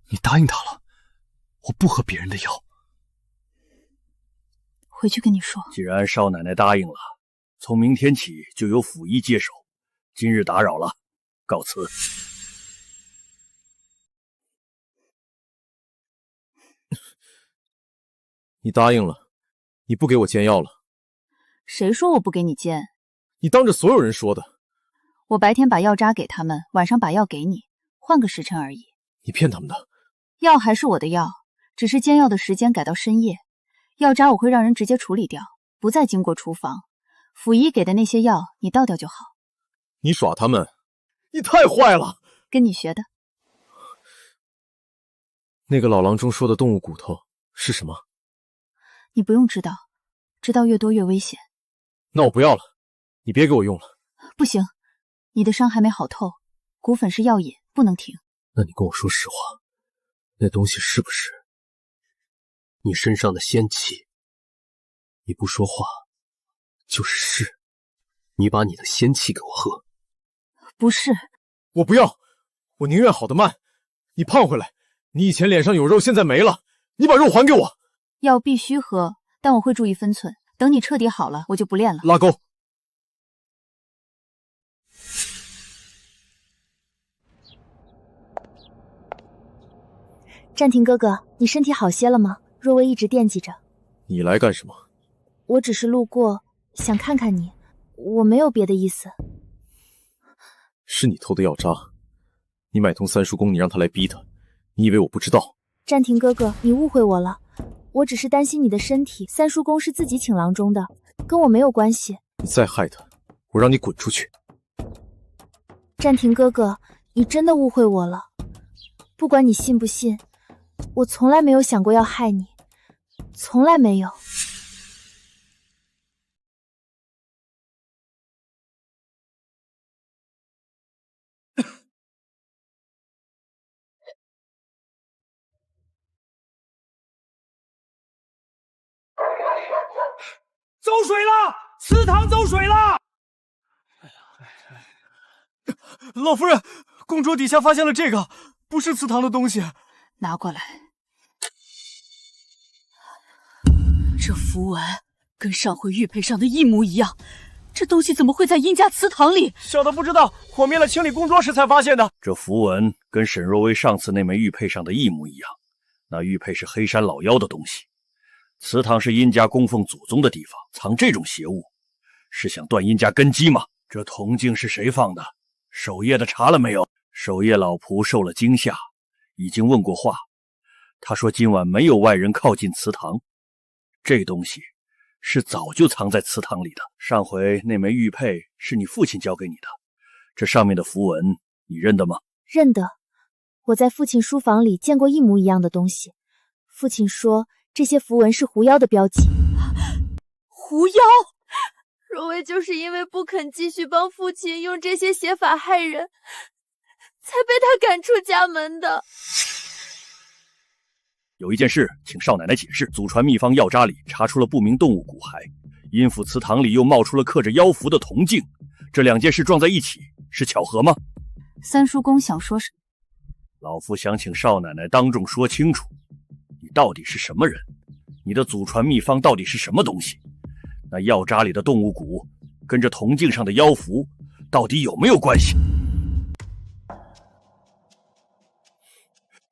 你答应他了，我不喝别人的药。回去跟你说。既然少奶奶答应了，从明天起就由府医接手。今日打扰了，告辞。你答应了，你不给我煎药了。谁说我不给你煎？你当着所有人说的。我白天把药渣给他们，晚上把药给你，换个时辰而已。你骗他们的。药还是我的药，只是煎药的时间改到深夜。药渣我会让人直接处理掉，不再经过厨房。府医给的那些药，你倒掉就好。你耍他们，你太坏了！跟你学的。那个老郎中说的动物骨头是什么？你不用知道，知道越多越危险。那我不要了，你别给我用了。不行，你的伤还没好透，骨粉是药引，不能停。那你跟我说实话，那东西是不是你身上的仙气？你不说话就是是。你把你的仙气给我喝。不是。我不要，我宁愿好得慢。你胖回来，你以前脸上有肉，现在没了，你把肉还给我。药必须喝，但我会注意分寸。等你彻底好了，我就不练了。拉钩。战庭哥哥，你身体好些了吗？若薇一直惦记着。你来干什么？我只是路过，想看看你，我没有别的意思。是你偷的药渣，你买通三叔公，你让他来逼他，你以为我不知道？暂停哥哥，你误会我了，我只是担心你的身体，三叔公是自己请郎中的，跟我没有关系。你再害他，我让你滚出去！暂停哥哥，你真的误会我了，不管你信不信，我从来没有想过要害你，从来没有。走水了！祠堂走水了！老夫人，供桌底下发现了这个，不是祠堂的东西。拿过来。这符文跟上回玉佩上的一模一样，这东西怎么会在殷家祠堂里？小的不知道，火灭了清理供桌时才发现的。这符文跟沈若薇上次那枚玉佩上的一模一样，那玉佩是黑山老妖的东西。祠堂是殷家供奉祖宗的地方，藏这种邪物，是想断殷家根基吗？这铜镜是谁放的？守夜的查了没有？守夜老仆受了惊吓，已经问过话，他说今晚没有外人靠近祠堂。这东西是早就藏在祠堂里的。上回那枚玉佩是你父亲交给你的，这上面的符文你认得吗？认得，我在父亲书房里见过一模一样的东西。父亲说这些符文是狐妖的标记。狐妖？若薇就是因为不肯继续帮父亲用这些邪法害人，才被他赶出家门的。有一件事请少奶奶解释，祖传秘方药渣里查出了不明动物骨骸，阴府祠堂里又冒出了刻着妖符的铜镜，这两件事撞在一起是巧合吗？三叔公想说什么？老夫想请少奶奶当众说清楚，你到底是什么人？你的祖传秘方到底是什么东西？那药渣里的动物骨跟这铜镜上的妖符到底有没有关系？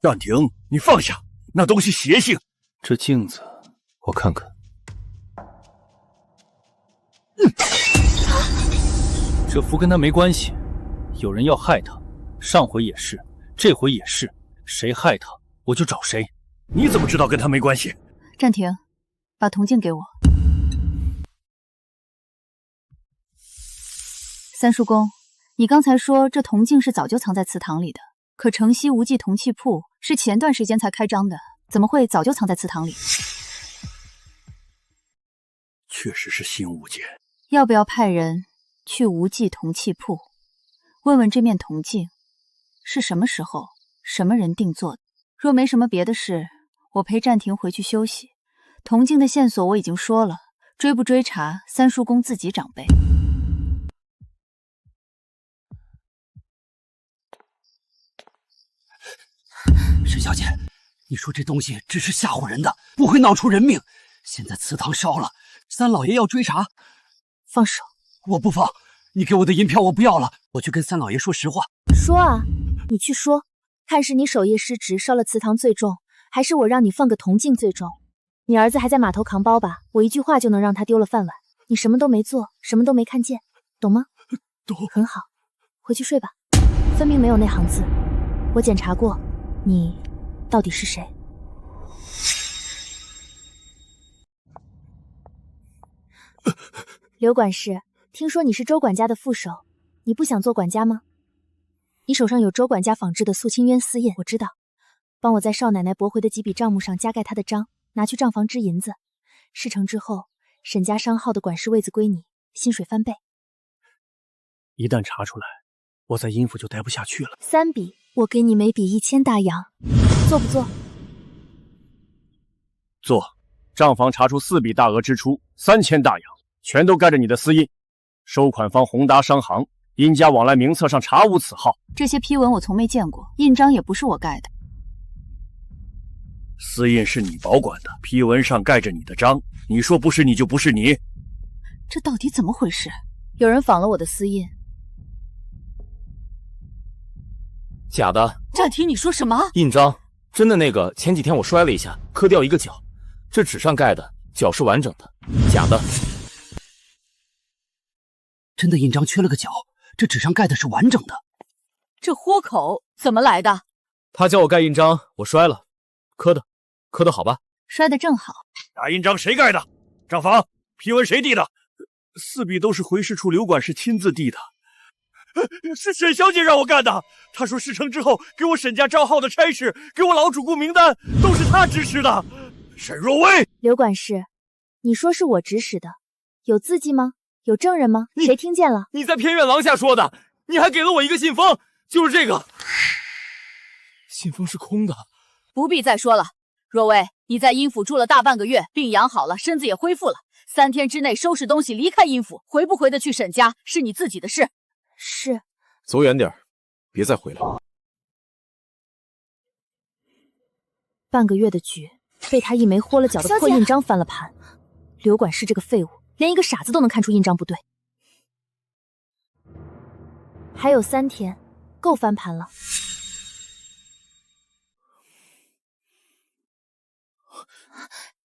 暂停，你放下，那东西邪性。这镜子我看看。这符跟他没关系，有人要害他，上回也是，这回也是，谁害他我就找谁。你怎么知道跟他没关系？暂停，把铜镜给我。三叔公，你刚才说这铜镜是早就藏在祠堂里的，可城西无忌铜器铺是前段时间才开张的，怎么会早就藏在祠堂里？确实是新物件。要不要派人去无忌铜器铺，问问这面铜镜是什么时候、什么人定做的？若没什么别的事，我陪暂停回去休息。铜镜的线索我已经说了，追不追查，三叔公自己长辈。沈小姐，你说这东西只是吓唬人的，不会闹出人命。现在祠堂烧了，三老爷要追查。放手！我不放，你给我的银票我不要了，我去跟三老爷说实话。说啊，你去说，看是你守夜失职烧了祠堂最重，还是我让你放个铜镜最重？你儿子还在码头扛包吧？我一句话就能让他丢了饭碗。你什么都没做，什么都没看见，懂吗？懂。很好，回去睡吧。分明没有那行字，我检查过。你到底是谁？刘管事，听说你是周管家的副手，你不想做管家吗？你手上有周管家仿制的肃清渊私印，我知道。帮我在少奶奶驳回的几笔账目上加盖她的章，拿去账房支银子。事成之后，沈家商号的管事位子归你，薪水翻倍。一旦查出来，我在阴府就待不下去了。3笔，我给你每笔1000大洋，做不做？做。账房查出4笔大额支出，3000大洋，全都盖着你的私印。收款方宏达商行，殷家往来名册上查无此号。这些批文我从没见过，印章也不是我盖的。私印是你保管的，批文上盖着你的章，你说不是你就不是你。这到底怎么回事？有人仿了我的私印。假的。暂停，你说什么？印章真的那个，前几天我摔了一下，磕掉一个角，这纸上盖的角是完整的，假的。真的印章缺了个角，这纸上盖的是完整的。这豁口怎么来的？他叫我盖印章，我摔了，磕的好吧？摔得正好。打印章谁盖的？账房批文谁递的？4笔都是回事处刘管事亲自递的。是沈小姐让我干的。她说事成之后给我沈家招号的差事，给我老主顾名单，都是她指使的。沈若薇，刘管事，你说是我指使的，有字迹吗？有证人吗？谁听见了？你在偏院廊下说的，你还给了我一个信封，就是这个。信封是空的。不必再说了。若薇，你在阴府住了大半个月，病养好了，身子也恢复了，3天之内收拾东西离开阴府，回不回得去沈家是你自己的事。是。走远点，别再回来。半个月的局，被他一枚豁了脚的破印章翻了盘。刘管事这个废物，连一个傻子都能看出印章不对。还有3天，够翻盘了。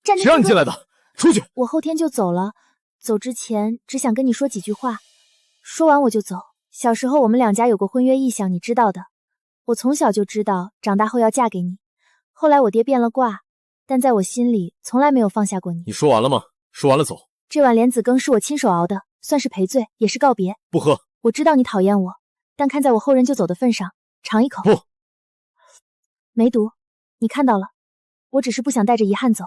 谁让你进来的？出去！我后天就走了，走之前只想跟你说几句话，说完我就走。小时候我们2家有过婚约意向，你知道的。我从小就知道长大后要嫁给你。后来我爹变了卦，但在我心里从来没有放下过你。你说完了吗？说完了走。这碗莲子羹是我亲手熬的，算是赔罪，也是告别。不喝。我知道你讨厌我，但看在我后人就走的份上，尝一口。不。没毒，你看到了。我只是不想带着遗憾走。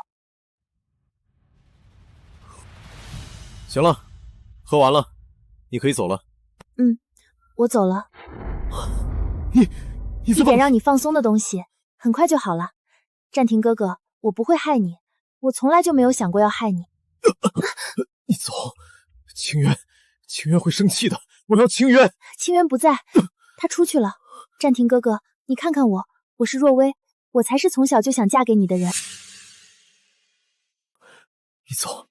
行了，喝完了，你可以走了。我走了。你一点让你放松的东西，很快就好了。战庭哥哥，我不会害你，我从来就没有想过要害你。你走，清渊会生气的，我要清渊。清渊不在，他出去了。战庭哥哥，你看看我，我是若薇，我才是从小就想嫁给你的人。你走，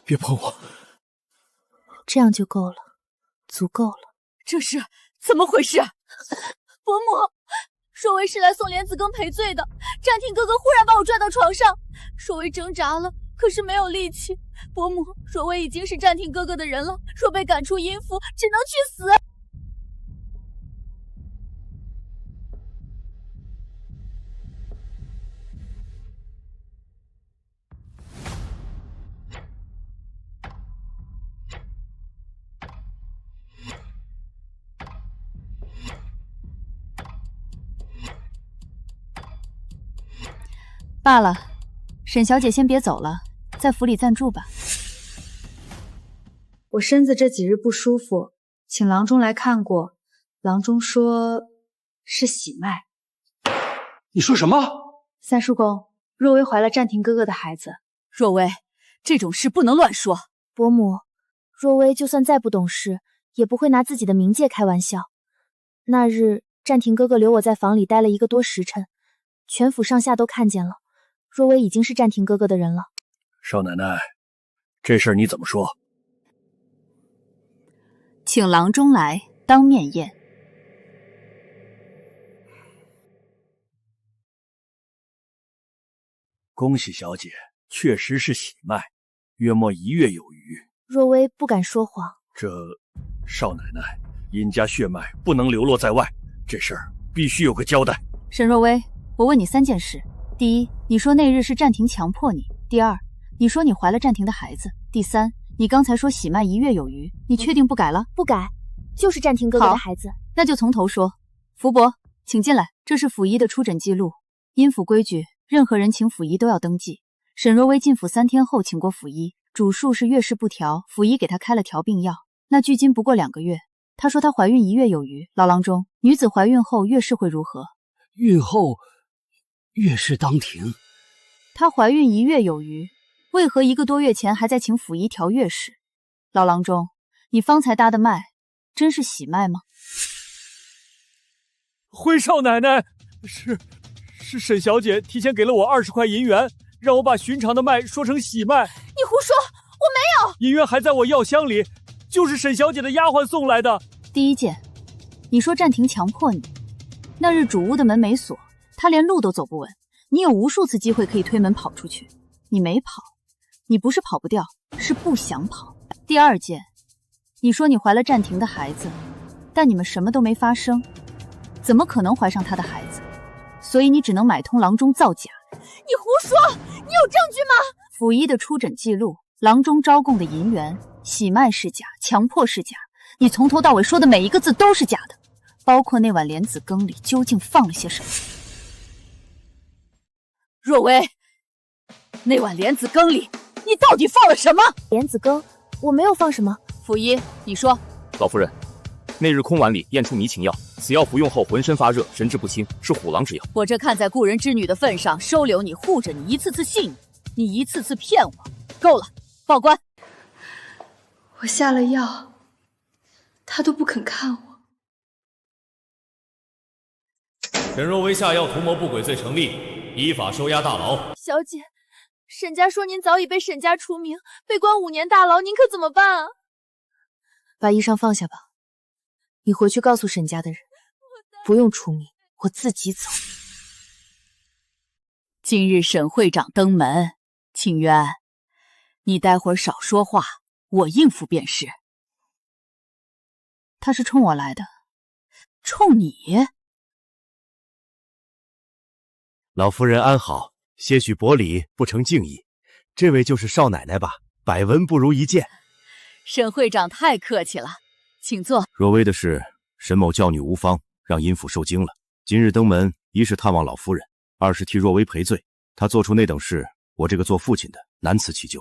别碰我。这样就够了，足够了。这是怎么回事？伯母，若薇是来送莲子羹赔罪的。战庭哥哥忽然把我拽到床上，若薇挣扎了，可是没有力气。伯母，若薇已经是战庭哥哥的人了，若被赶出阴府，只能去死。罢了，沈小姐先别走了，在府里暂住吧。我身子这几日不舒服，请郎中来看过，郎中说是喜脉。你说什么？三叔公，若薇怀了战庭哥哥的孩子。若薇，这种事不能乱说。伯母，若薇就算再不懂事，也不会拿自己的冥界开玩笑。那日战庭哥哥留我在房里待了1个多时辰，全府上下都看见了。若薇已经是战庭哥哥的人了。少奶奶，这事儿你怎么说？请郎中来当面验。恭喜小姐，确实是喜脉，约莫1月有余。若薇不敢说谎。这少奶奶，殷家血脉不能流落在外，这事儿必须有个交代。沈若薇，我问你3件事。第一，你说那日是战庭强迫你；第二，你说你怀了战庭的孩子；第三，你刚才说喜脉1月有余，你确定不改了？不改，就是战庭哥哥的孩子。那就从头说。福伯，请进来，这是府医的出诊记录。阴府规矩，任何人请府医都要登记。沈若薇进府3天后请过府医，主诉是月事不调，府医给她开了调病药。那距今不过2个月，她说她怀孕1月有余。老郎中，女子怀孕后月事会如何？孕后月事当庭。她怀孕1月有余，为何1个多月前还在请府医调月事？老郎中，你方才搭的脉，真是喜脉吗？回少奶奶，是沈小姐提前给了我20块银元，让我把寻常的脉说成喜脉。你胡说，我没有。银元还在我药箱里，就是沈小姐的丫鬟送来的。第一件，你说战庭强迫你，那日主屋的门没锁，他连路都走不稳，你有无数次机会可以推门跑出去，你没跑，你不是跑不掉，是不想跑。第二件，你说你怀了战庭的孩子，但你们什么都没发生，怎么可能怀上他的孩子？所以你只能买通郎中造假。你胡说！你有证据吗？府医的出诊记录，郎中招供的银元，喜脉是假，强迫是假，你从头到尾说的每一个字都是假的，包括那碗莲子羹里究竟放了些什么。若薇，那碗莲子羹里你到底放了什么？莲子羹，我没有放什么。府医，你说。老夫人，那日空碗里验出迷情药，此药服用后浑身发热，神志不清，是虎狼之药。我这看在故人之女的份上，收留你，护着你，一次次信你，你一次次骗我，够了，报官。我下了药，他都不肯看我。沈若薇下药图谋不轨罪成立，依法收押大牢。小姐，沈家说您早已被沈家除名，被关5年大牢，您可怎么办啊？把衣裳放下吧，你回去告诉沈家的人，不用除名，我自己走。今日沈会长登门，清渊，你待会儿少说话，我应付便是。他是冲我来的。冲你？老夫人安好，些许薄礼不成敬意。这位就是少奶奶吧？百闻不如一见。沈会长太客气了，请坐。若薇的事，沈某教女无方，让阴府受惊了。今日登门，一是探望老夫人，二是替若薇赔罪。她做出那等事，我这个做父亲的难辞其咎。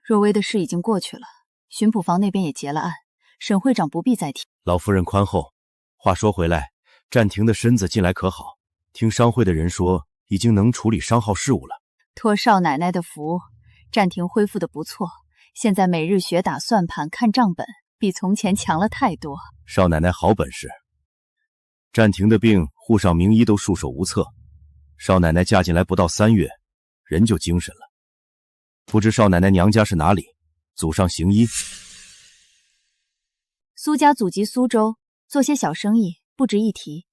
若薇的事已经过去了，巡捕房那边也结了案，沈会长不必再提。老夫人宽厚。话说回来，暂停的身子近来可好？听商会的人说，已经能处理商号事务了。托少奶奶的福，暂停恢复的不错。现在每日学打算盘、看账本，比从前强了太多。少奶奶好本事。暂停的病，沪上名医都束手无策。少奶奶嫁进来不到3月，人就精神了。不知少奶奶娘家是哪里？祖上行医。苏家祖籍苏州，做些小生意，不值一提。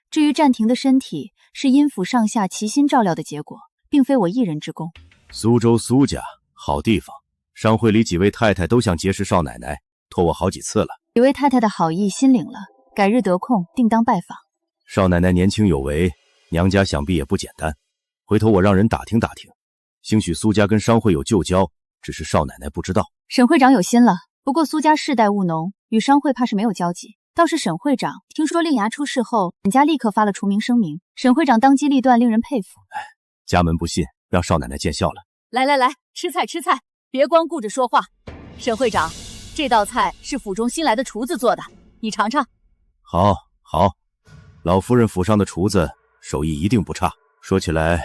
至于暂停的身体，是阴府上下齐心照料的结果，并非我一人之功。苏州苏家，好地方。商会里几位太太都想结识少奶奶，托我好几次了。几位太太的好意心领了，改日得空定当拜访。少奶奶年轻有为，娘家想必也不简单。回头我让人打听打听，兴许苏家跟商会有旧交，只是少奶奶不知道。沈会长有心了，不过苏家世代务农，与商会怕是没有交集。倒是沈会长听说令衙出事后，沈家立刻发了除名声明。沈会长当机立断，令人佩服。家门不幸，让少奶奶见笑了。来来来，吃菜吃菜，别光顾着说话。沈会长，这道菜是府中新来的厨子做的，你尝尝。好，好，老夫人府上的厨子手艺一定不差。说起来，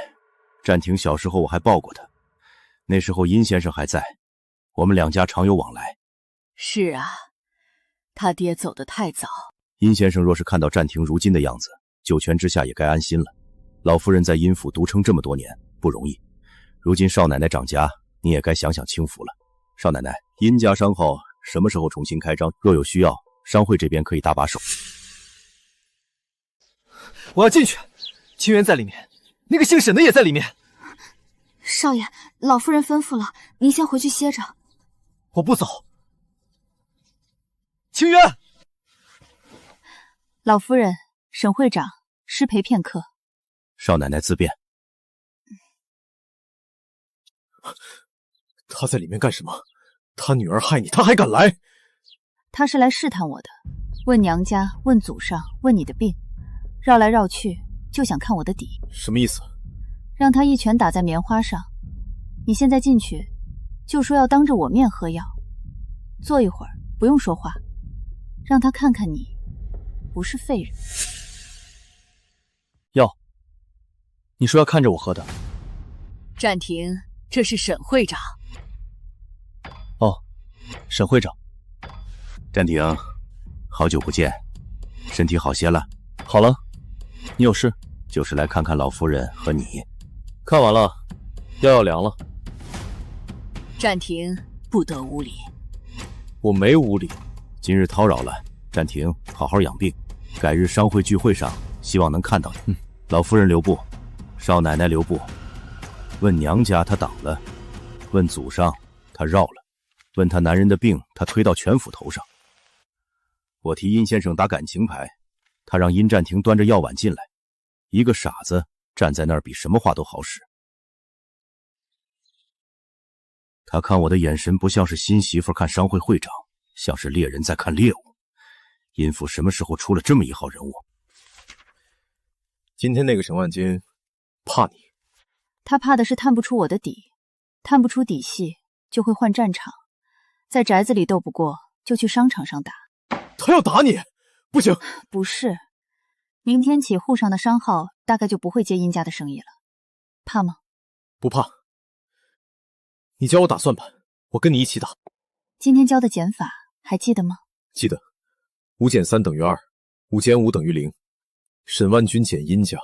暂停小时候我还抱过他，那时候殷先生还在，我们两家常有往来。是啊，他爹走得太早。殷先生若是看到暂停如今的样子，九泉之下也该安心了。老夫人在殷府独撑这么多年，不容易。如今少奶奶掌家，你也该享享清福了。少奶奶，殷家商号什么时候重新开张？若有需要，商会这边可以搭把手。我要进去，清渊在里面，那个姓沈的也在里面。少爷，老夫人吩咐了，您先回去歇着。我不走。清渊，老夫人，沈会长，失陪片刻。少奶奶自便。他在里面干什么？他女儿害你，他还敢来？他是来试探我的，问娘家，问祖上，问你的病，绕来绕去，就想看我的底。什么意思？让他一拳打在棉花上。你现在进去，就说要当着我面喝药，坐一会儿，不用说话，让他看看你不是废人。药，你说要看着我喝的。暂停，这是沈会长。哦，沈会长。暂停，好久不见，身体好些了？好了。你有事？就是来看看老夫人和你。看完了，药要凉了。暂停，不得无礼。我没无礼。今日叨扰了，暂停，好好养病。改日商会聚会上，希望能看到你。老夫人留步，少奶奶留步。问娘家他挡了，问祖上他绕了，问他男人的病他推到全府头上。我替殷先生打感情牌，他让殷占庭端着药碗进来，一个傻子站在那儿比什么话都好使。他看我的眼神不像是新媳妇看商会会长，像是猎人在看猎物。殷府什么时候出了这么一号人物？今天那个沈万金怕你，他怕的是探不出我的底，探不出底细就会换战场，在宅子里斗不过就去商场上打。他要打你，不行。不是，明天起沪上的商号大概就不会接殷家的生意了，怕吗？不怕。你教我打算盘，我跟你一起打。今天教的减法还记得吗？记得，5减3等于2，5减5等于0，沈万军减殷家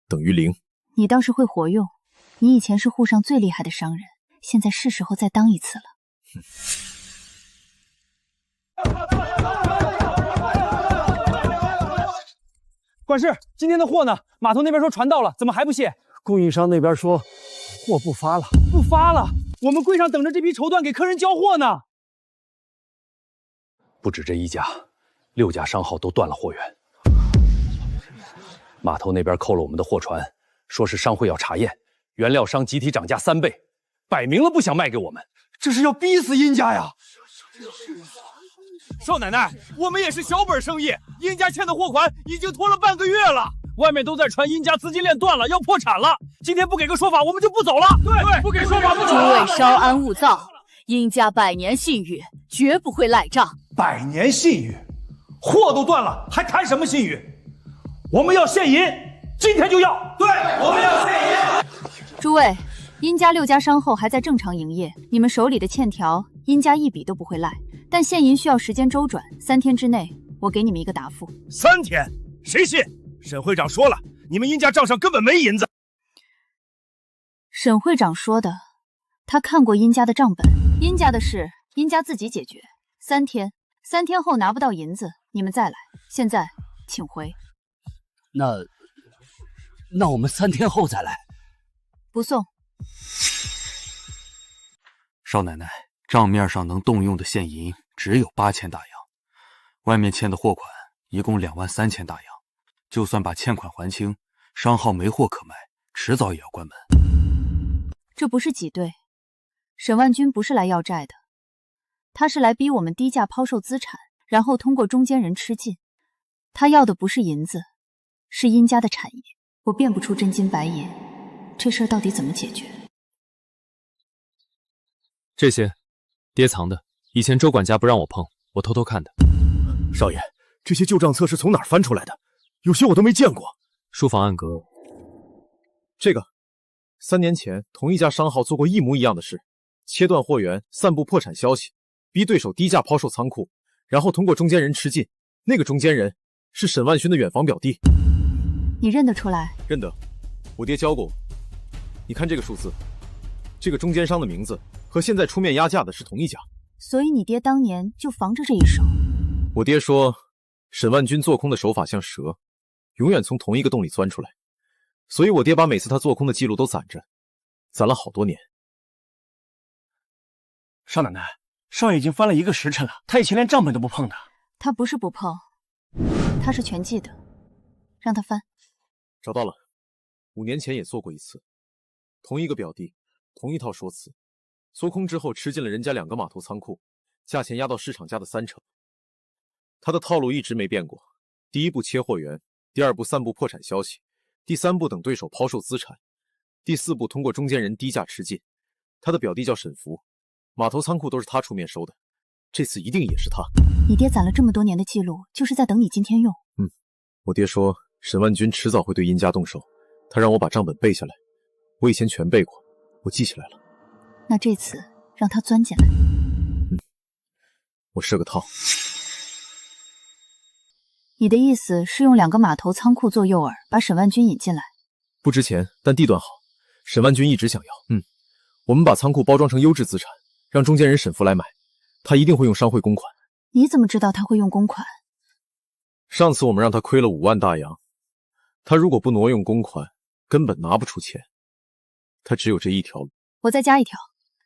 等于0。你倒是会活用，你以前是沪上最厉害的商人，现在是时候再当一次了。管事，今天的货呢？码头那边说船到了，怎么还不卸？供应商那边说货不发了。不发了？我们柜上等着这批绸缎给客人交货呢。不止这一家，6家商号都断了货源。码头那边扣了我们的货船，说是商会要查验，原料商集体涨价3倍，摆明了不想卖给我们，这是要逼死殷家呀！少奶奶，我们也是小本生意，殷家欠的货款已经拖了半个月了，外面都在传殷家资金链断了，要破产了。今天不给个说法，我们就不走了。对，不给说法不走。诸位稍安勿躁，殷家百年信誉，绝不会赖账。百年信誉，货都断了，还谈什么信誉？我们要现银，今天就要。对，我们要现银。诸位，殷家6家商后还在正常营业，你们手里的欠条，殷家一笔都不会赖。但现银需要时间周转，3天之内，我给你们一个答复。3天？谁信？沈会长说了，你们殷家账上根本没银子。沈会长说的，他看过殷家的账本，殷家的事，殷家自己解决。3天后拿不到银子，你们再来。现在，请回。那我们3天后再来。不送。少奶奶，账面上能动用的现银只有8000大洋，外面欠的货款一共23000大洋，就算把欠款还清，商号没货可卖，迟早也要关门。这不是挤兑，沈万军不是来要债的，他是来逼我们低价抛售资产，然后通过中间人吃尽。他要的不是银子，是殷家的产业。我辨不出真金白银，这事儿到底怎么解决？这些爹藏的，以前周管家不让我碰，我偷偷看的。少爷，这些旧账册是从哪儿翻出来的？有些我都没见过。书房暗格。这个3年前同一家商号做过一模一样的事，切断货源，散布破产消息，逼对手低价抛售仓库，然后通过中间人吃尽。那个中间人是沈万勋的远房表弟。你认得出来？认得，我爹教过我。你看这个数字，这个中间商的名字和现在出面压价的是同一家。所以你爹当年就防着这一手。我爹说，沈万军做空的手法像蛇，永远从同一个洞里钻出来。所以我爹把每次他做空的记录都攒着，攒了好多年。少奶奶，少爷已经翻了1个时辰了，他以前连账本都不碰的。他不是不碰，他是全记得。让他翻。找到了，5年前也做过一次，同一个表弟，同一套说辞。做空之后吃进了人家2个码头仓库，价钱压到市场价的3成。他的套路一直没变过，第1步切货源，第2步散布破产消息，第3步等对手抛售资产，第4步通过中间人低价吃尽。他的表弟叫沈福，码头仓库都是他出面收的，这次一定也是他。你爹攒了这么多年的记录，就是在等你今天用。我爹说沈万军迟早会对殷家动手，他让我把账本背下来，我以前全背过，我记起来了。那这次让他钻进来。我设个套。你的意思是用2个码头仓库做诱饵，把沈万军引进来？不值钱，但地段好，沈万军一直想要。我们把仓库包装成优质资产，让中间人沈福来买，他一定会用商会公款。你怎么知道他会用公款？上次我们让他亏了5万大洋，他如果不挪用公款，根本拿不出钱。他只有这一条路。我再加一条，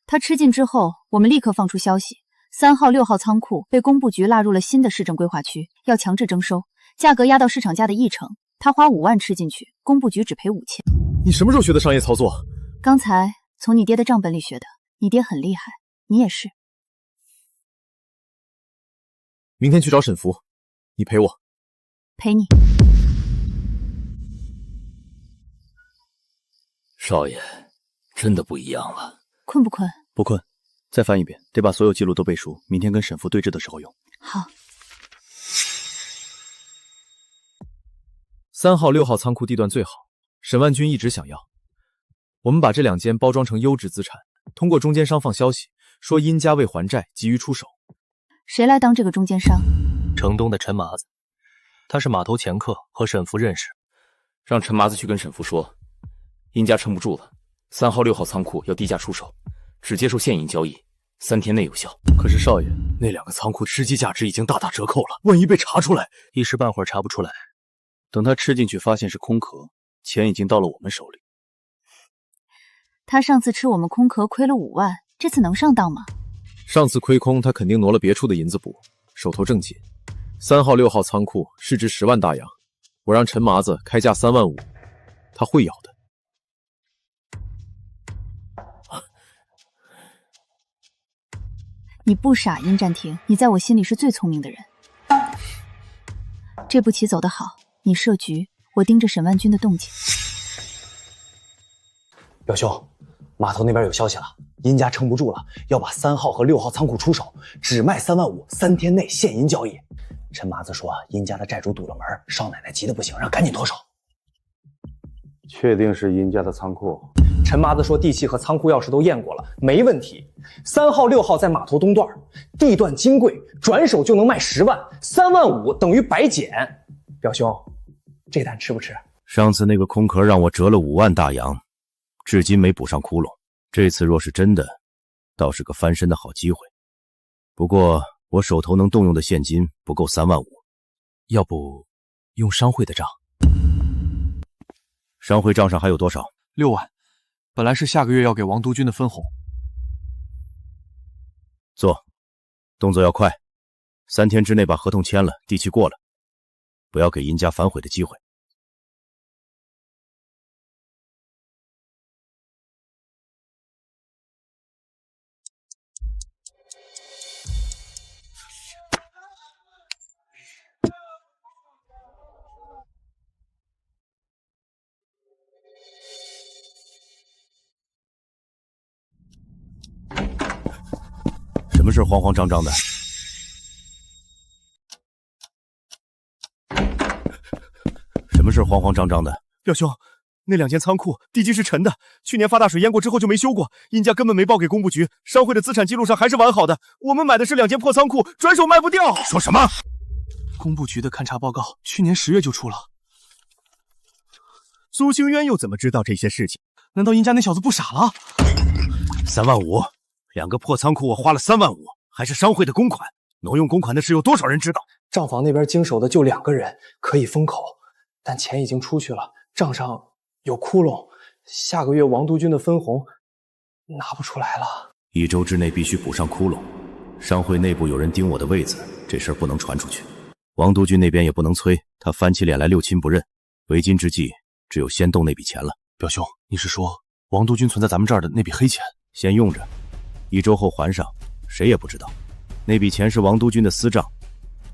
他吃尽之后，我们立刻放出消息3号、6号仓库被工部局纳入了新的市政规划区，要强制征收，价格压到市场价的1成。他花5万吃进去，工部局只赔5000。你什么时候学的商业操作？刚才从你爹的账本里学的。你爹很厉害，你也是。明天去找沈福，你陪我。陪你。少爷，真的不一样了。困不困？不困。再翻一遍，得把所有记录都背熟，明天跟沈福对峙的时候用。好。3号、6号仓库地段最好，沈万军一直想要。我们把这2间包装成优质资产，通过中间商放消息，说殷家为还债急于出手。谁来当这个中间商？城东的陈麻子，他是码头掮客，和沈福认识。让陈麻子去跟沈福说，殷家撑不住了，3号、6号仓库要低价出手，只接受现银交易，3天内有效。可是少爷，那2个仓库实际价值已经大打折扣了，万一被查出来，一时半会儿查不出来。等他吃进去发现是空壳，钱已经到了我们手里。他上次吃我们空壳亏了5万，这次能上当吗？上次亏空，他肯定挪了别处的银子补，手头正紧。3号、6号仓库市值10万大洋，我让陈麻子开价3万5，他会要的。你不傻，殷占庭，你在我心里是最聪明的人。这步棋走得好，你设局，我盯着沈万军的动静。表兄，码头那边有消息了，殷家撑不住了，要把3号和6号仓库出手，只卖3万5，3天内现银交易。陈麻子说殷家的债主堵了门，少奶奶急得不行，让赶紧脱手。确定是殷家的仓库？陈麻子说地契和仓库钥匙都验过了，没问题。3号、6号在码头东段，地段金贵，转手就能卖10万，3万5等于白捡。表兄，这单吃不吃？上次那个空壳让我折了5万大洋，至今没补上窟窿。这次若是真的，倒是个翻身的好机会。不过我手头能动用的现金不够3万5，要不用商会的账？商会账上还有多少？6万，本来是下个月要给王督军的分红。做，动作要快，3天之内把合同签了，地契过了，不要给殷家反悔的机会。什么事慌慌张张的？什么事慌慌张张的？表兄，那2间仓库地基是沉的，去年发大水淹过之后就没修过，殷家根本没报给工部局，商会的资产记录上还是完好的。我们买的是2间破仓库，转手卖不掉。说什么？工部局的勘察报告去年10月就出了。苏兴渊又怎么知道这些事情？难道殷家那小子不傻了？3万5，2个破仓库我花了3万5，还是商会的公款。挪用公款的事有多少人知道？账房那边经手的就2个人，可以封口，但钱已经出去了，账上有窟窿，下个月王督军的分红拿不出来了。1周之内必须补上窟窿。商会内部有人盯我的位子，这事儿不能传出去。王督军那边也不能催，他翻起脸来六亲不认。为今之计，只有先动那笔钱了。表兄，你是说王督军存在咱们这儿的那笔黑钱？先用着，1周后还上，谁也不知道。那笔钱是王督军的私账，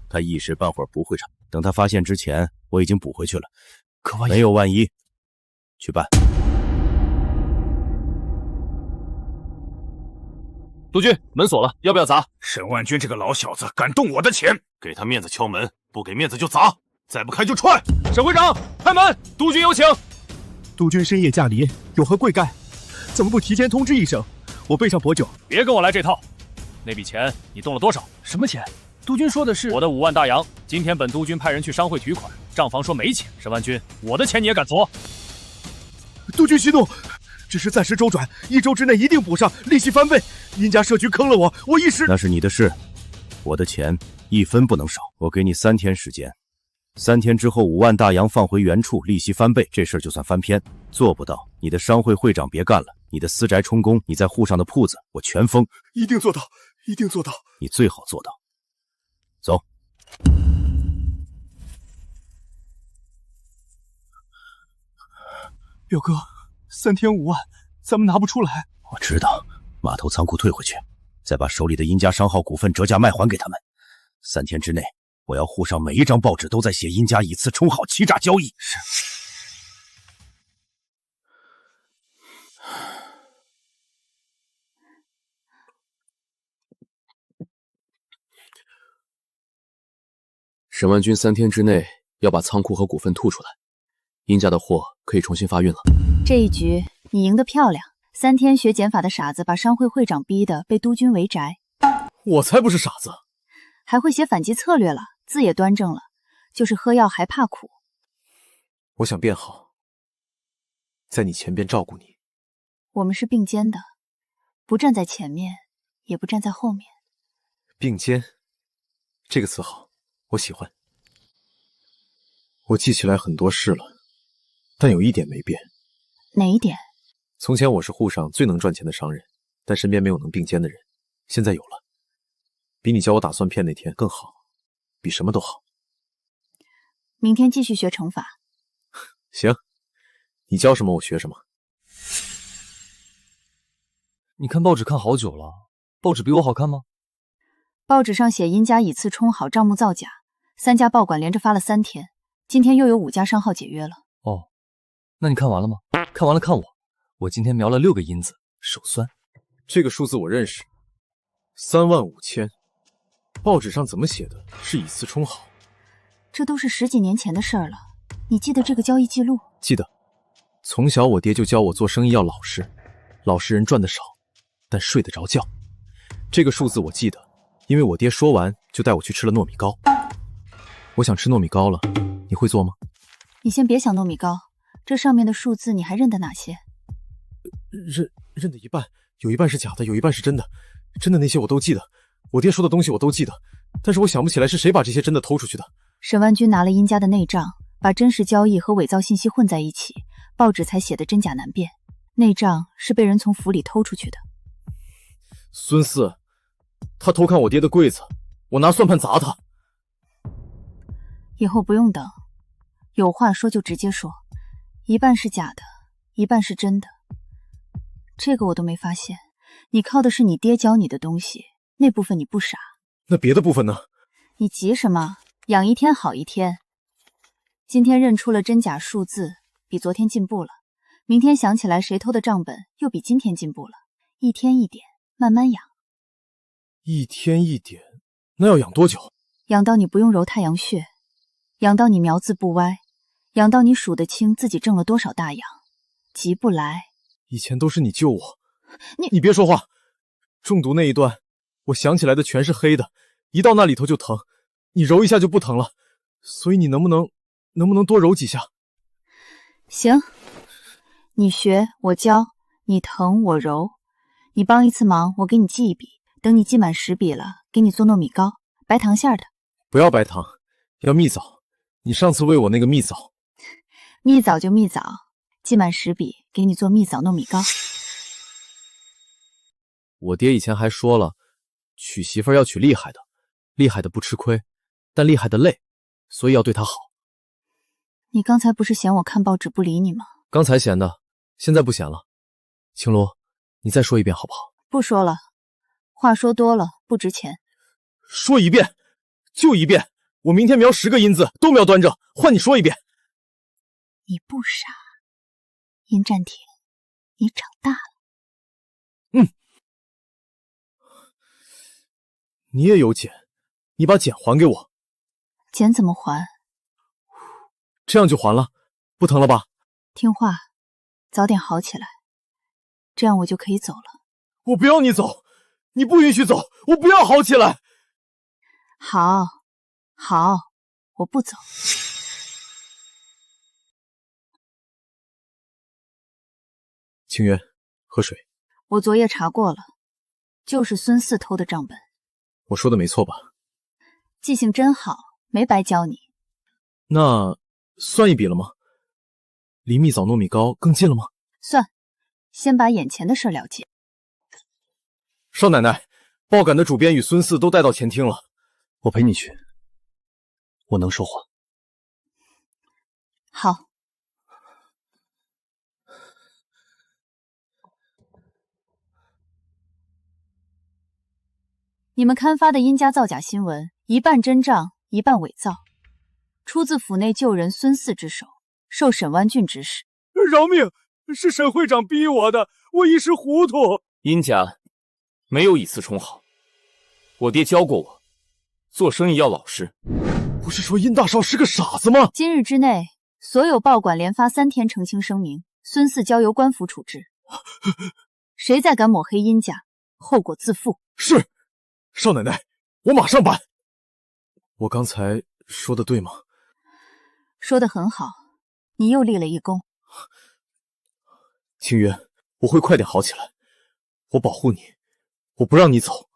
他一时半会儿不会查。等他发现之前，我已经补回去了。可万一……没有万一，去办。督军，门锁了，要不要砸？沈万军这个老小子敢动我的钱，给他面子敲门，不给面子就砸，再不开就踹。沈会长，开门，督军有请。督军深夜驾临，有何贵干？怎么不提前通知一声？我备上薄酒。别跟我来这套。那笔钱你动了多少？什么钱？督军说的是我的5万大洋。今天本督军派人去商会取款，账房说没钱。沈万军，我的钱你也敢挪？督军息怒，只是暂时周转，1周之内一定补上，利息翻倍。殷家设局坑了我，我一时……那是你的事，我的钱1分不能少。我给你3天时间，3天之后5万大洋放回原处，利息翻倍，这事儿就算翻篇。做不到，你的商会会长别干了，你的私宅充公，你在沪上的铺子我全封。一定做到，一定做到。你最好做到。走。表哥，3天5万，咱们拿不出来。我知道，码头仓库退回去，再把手里的殷家商号股份折价卖还给他们。3天之内，我要沪上每一张报纸都在写殷家以次充好欺诈交易。是。沈万军3天之内要把仓库和股份吐出来，殷家的货可以重新发运了。这一局你赢得漂亮，3天学减法的傻子把商会会长逼得被督军围宅。我才不是傻子，还会写反击策略了，字也端正了，就是喝药还怕苦。我想变好，在你前边照顾你。我们是并肩的，不站在前面，也不站在后面。并肩，这个词好。我喜欢。我记起来很多事了，但有一点没变。哪一点？从前我是沪上最能赚钱的商人，但身边没有能并肩的人。现在有了，比你教我打算片那天更好，比什么都好。明天继续学乘法。行，你教什么我学什么。你看报纸看好久了，报纸比我好看吗？报纸上写殷家以次充好，账目造假，3家报馆连着发了3天，今天又有5家商号解约了。哦，那你看完了吗？看完了看我，我今天描了6个殷字，手酸。这个数字我认识，35000。报纸上怎么写的？是以次充好。这都是10几年前的事儿了，你记得这个交易记录？记得，从小我爹就教我做生意要老实，老实人赚得少，但睡得着觉。这个数字我记得。因为我爹说完就带我去吃了糯米糕。我想吃糯米糕了，你会做吗？你先别想糯米糕，这上面的数字你还认得哪些？认得一半，有一半是假的，有一半是真的。真的那些我都记得，我爹说的东西我都记得，但是我想不起来是谁把这些真的偷出去的。沈万军拿了殷家的内账，把真实交易和伪造信息混在一起，报纸才写的真假难辨。内账是被人从府里偷出去的。孙四。他偷看我爹的柜子，我拿算盘砸他。以后不用等，有话说就直接说，一半是假的，一半是真的。这个我都没发现，你靠的是你爹教你的东西，那部分你不傻。那别的部分呢？你急什么？养一天好一天。今天认出了真假数字，比昨天进步了。明天想起来谁偷的账本，又比今天进步了。一天一点，慢慢养。一天一点，那要养多久？养到你不用揉太阳穴，养到你苗字不歪，养到你数得清自己挣了多少大洋。急不来。以前都是你救我，你别说话。中毒那一段，我想起来的全是黑的，一到那里头就疼，你揉一下就不疼了。所以你能不能多揉几下？行，你学我教，你疼我揉，你帮一次忙，我给你记一笔。等你记满10笔了，给你做糯米糕，白糖馅的。不要白糖，要蜜枣。你上次喂我那个蜜枣。蜜枣就蜜枣，记满10笔，给你做蜜枣糯米糕。我爹以前还说了，娶媳妇要娶厉害的，厉害的不吃亏，但厉害的累，所以要对她好。你刚才不是嫌我看报纸不理你吗？刚才嫌的，现在不嫌了。青罗，你再说一遍好不好？不说了。话说多了不值钱。说一遍就一遍，我明天描10个殷字都描端正，换你说一遍。你不傻，殷占庭，你长大了。你也有茧，你把茧还给我。茧怎么还？这样就还了，不疼了吧？听话，早点好起来，这样我就可以走了。我不要你走。你不允许走，我不要好起来。好，我不走。清源，喝水。我昨夜查过了，就是孙四偷的账本。我说的没错吧？记性真好，没白教你。那算一笔了吗？离蜜枣糯米糕更近了吗？算，先把眼前的事了结。少奶奶，报刊的主编与孙四都带到前厅了，我陪你去。我能说话。好。你们刊发的殷家造假新闻，一半真账，一半伪造，出自府内旧人孙四之手，受沈万俊指使。饶命！是沈会长逼我的，我一时糊涂。殷家没有以次充好，我爹教过我，做生意要老实。不是说殷大少是个傻子吗？今日之内，所有报馆连发3天澄清声明，孙四交由官府处置。谁再敢抹黑殷家，后果自负。是。少奶奶，我马上办。我刚才说的对吗？说得很好，你又立了一功。清渊，我会快点好起来，我保护你，我不让你走。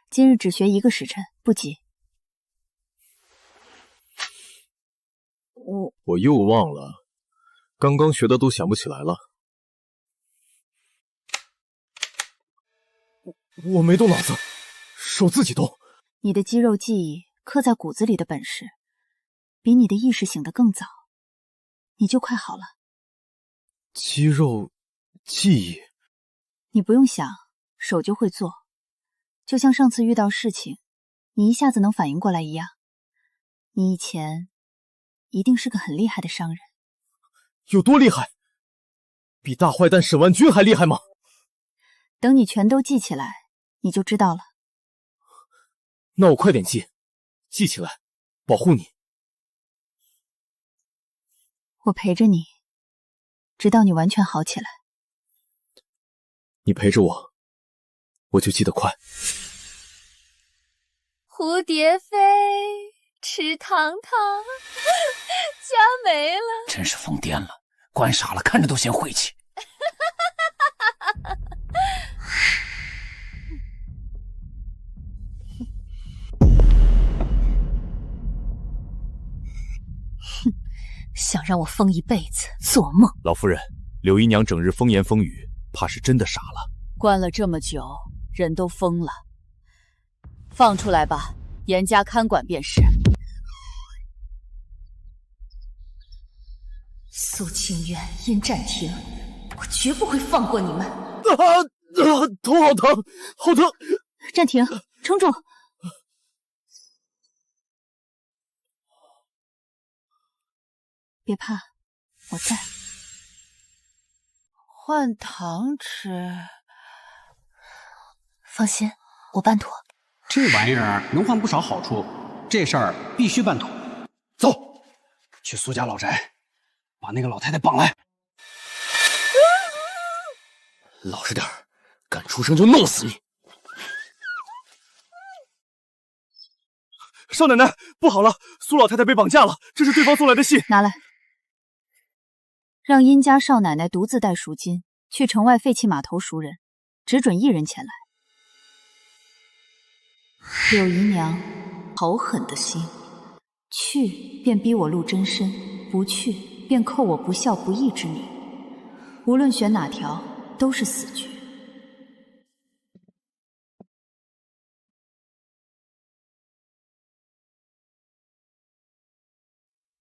今日只学1个时辰，不急。我又忘了，刚刚学的都想不起来了。我没动脑子，手自己动。你的肌肉记忆刻在骨子里的本事，比你的意识醒得更早，你就快好了。肌肉记忆，你不用想，手就会做，就像上次遇到事情，你一下子能反应过来一样。你以前一定是个很厉害的商人。有多厉害？比大坏蛋沈万军还厉害吗？等你全都记起来，你就知道了。那我快点记，记起来，保护你。我陪着你，直到你完全好起来。你陪着我，我就记得快。蝴蝶飞，池塘塘，家没了。真是疯癫了，关傻了，看着都嫌晦气。想让我疯一辈子，做梦！老夫人，柳姨娘整日风言风语，怕是真的傻了。关了这么久，人都疯了。放出来吧，严加看管便是。苏清渊、殷占庭，我绝不会放过你们！头好疼，好疼！暂停，撑住！别怕，我在。换糖吃，放心，我办妥。这玩意儿能换不少好处，这事儿必须办妥。走，去苏家老宅，把那个老太太绑来。老实点儿，敢出声就弄死你！少奶奶，不好了，苏老太太被绑架了，这是对方送来的信。拿来。让殷家少奶奶独自带赎金去城外废弃码头赎人，只准1人前来。柳姨娘好狠的心，去便逼我露真身，不去便扣我不孝不义之名。无论选哪条，都是死局。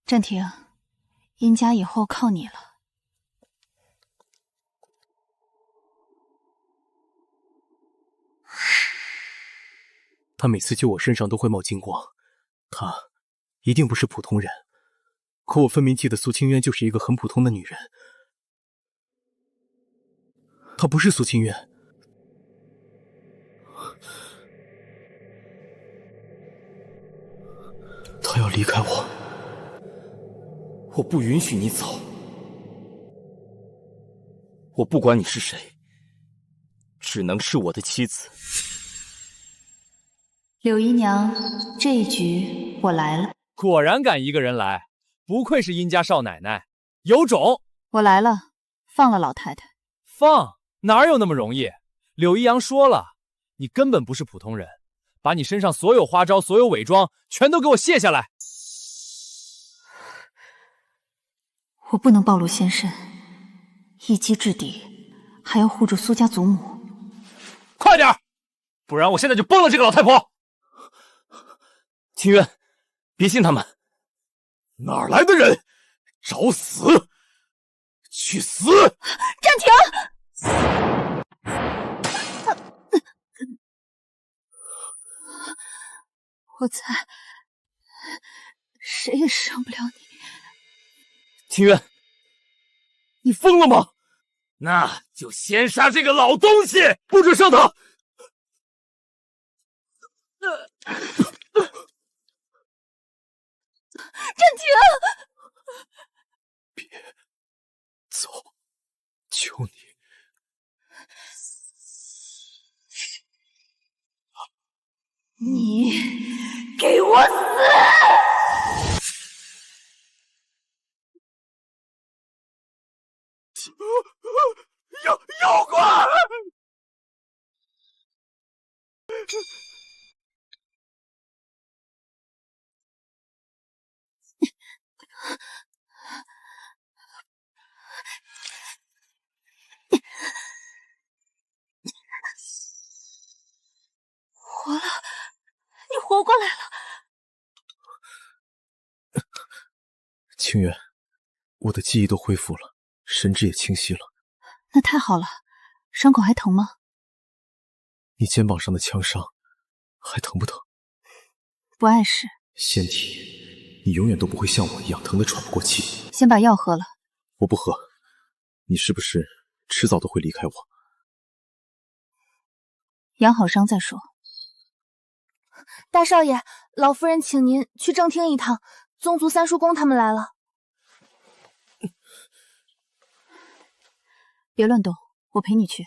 暂停，殷家以后靠你了。他每次救我身上都会冒金光，他一定不是普通人。可我分明记得苏清渊就是一个很普通的女人。她不是苏清渊。她要离开我。我不允许你走。我不管你是谁，只能是我的妻子。柳姨娘，这一局我来了。果然敢一个人来，不愧是殷家少奶奶，有种！我来了，放了老太太。放？哪有那么容易？柳姨娘说了，你根本不是普通人，把你身上所有花招、所有伪装，全都给我卸下来！我不能暴露先身，一击制敌，还要护住苏家祖母。快点，不然我现在就崩了这个老太婆！清渊，别信他们，哪来的人？找死！去死！暂停！我在，谁也伤不了你。清渊，你疯了吗？那就先杀这个老东西，不准伤他！暂停！别走，求你！你给我死！妖怪！活了，你活过来了！清源，我的记忆都恢复了，神智也清晰了。那太好了，伤口还疼吗？你肩膀上的枪伤还疼不疼？不碍事。仙体，你永远都不会像我一样疼得喘不过气。先把药喝了。我不喝，你是不是迟早都会离开我？养好伤再说。大少爷，老夫人请您去正厅一趟，宗族三叔公他们来了。别乱动，我陪你去。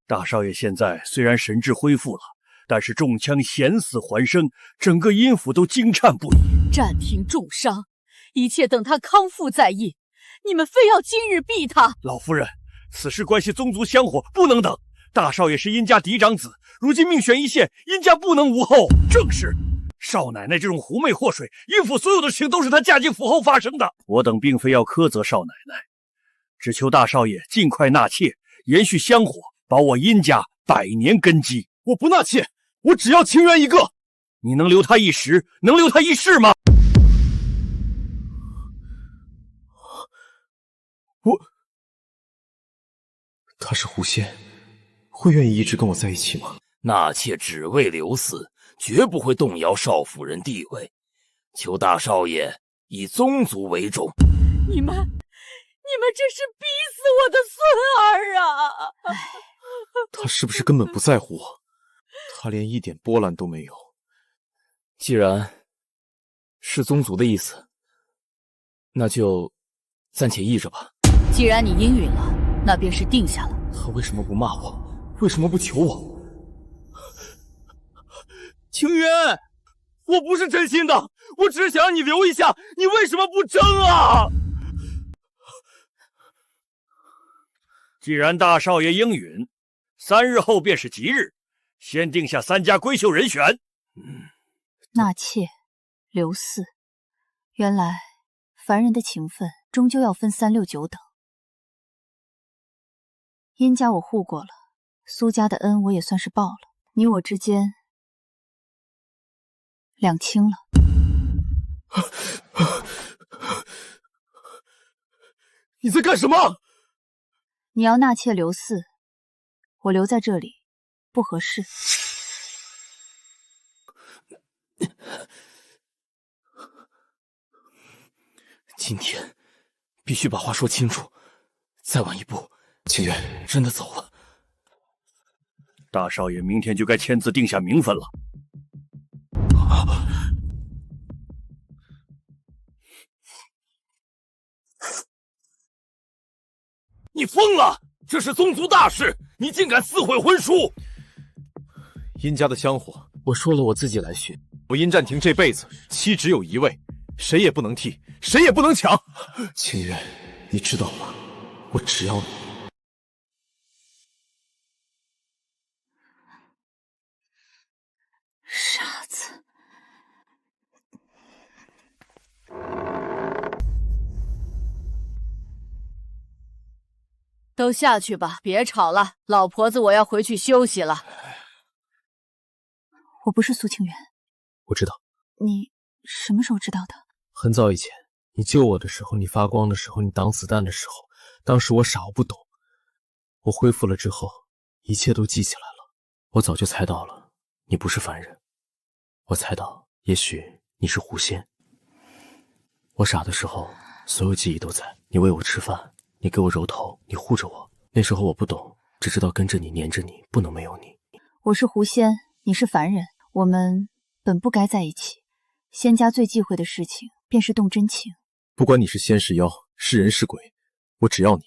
大少爷现在虽然神智恢复了，但是中枪险死还生，整个阴府都惊颤不已。暂停重伤，一切等他康复再议。你们非要今日毙他？老夫人，此事关系宗族香火，不能等。大少爷是殷家嫡长子，如今命悬一线，殷家不能无后。正是，少奶奶这种狐媚祸水，殷府所有的事情都是她嫁进府后发生的。我等并非要苛责少奶奶，只求大少爷尽快纳妾，延续香火，保我殷家100年根基。我不纳妾，我只要清源一个。你能留他一时，能留他一世吗？他是狐仙，会愿意一直跟我在一起吗？纳妾只为留嗣，绝不会动摇少夫人地位。求大少爷以宗族为重。你们这是逼死我的孙儿啊！他是不是根本不在乎我？他连一点波澜都没有。既然是宗族的意思，那就暂且依着吧。既然你应允了，那便是定下了。他为什么不骂我？为什么不求我？清渊，我不是真心的，我只是想让你留一下，你为什么不争啊？既然大少爷应允，3日后便是吉日，先定下3家闺秀人选。纳妾、留嗣，原来凡人的情分终究要分3、6、9等。殷家我护过了，苏家的恩我也算是报了，你我之间两清了。你在干什么？你要纳妾留嗣，我留在这里不合适。今天必须把话说清楚，再晚一步，清源真的走了。大少爷明天就该签字定下名分了。你疯了！这是宗族大事，你竟敢撕毁婚书！殷家的香火，我说了我自己来寻。我殷占庭这辈子妻只有1位，谁也不能替，谁也不能抢。清源，你知道吗？我只要你。傻子。都下去吧，别吵了。老婆子，我要回去休息了。我不是苏清源。我知道。你什么时候知道的？很早以前，你救我的时候，你发光的时候，你挡子弹的时候，当时我傻，我不懂。我恢复了之后，一切都记起来了。我早就猜到了，你不是凡人。我猜到，也许你是狐仙。我傻的时候，所有记忆都在。你喂我吃饭，你给我揉头，你护着我。那时候我不懂，只知道跟着你，黏着你，不能没有你。我是狐仙，你是凡人，我们本不该在一起。仙家最忌讳的事情，便是动真情。不管你是仙是妖，是人是鬼，我只要你。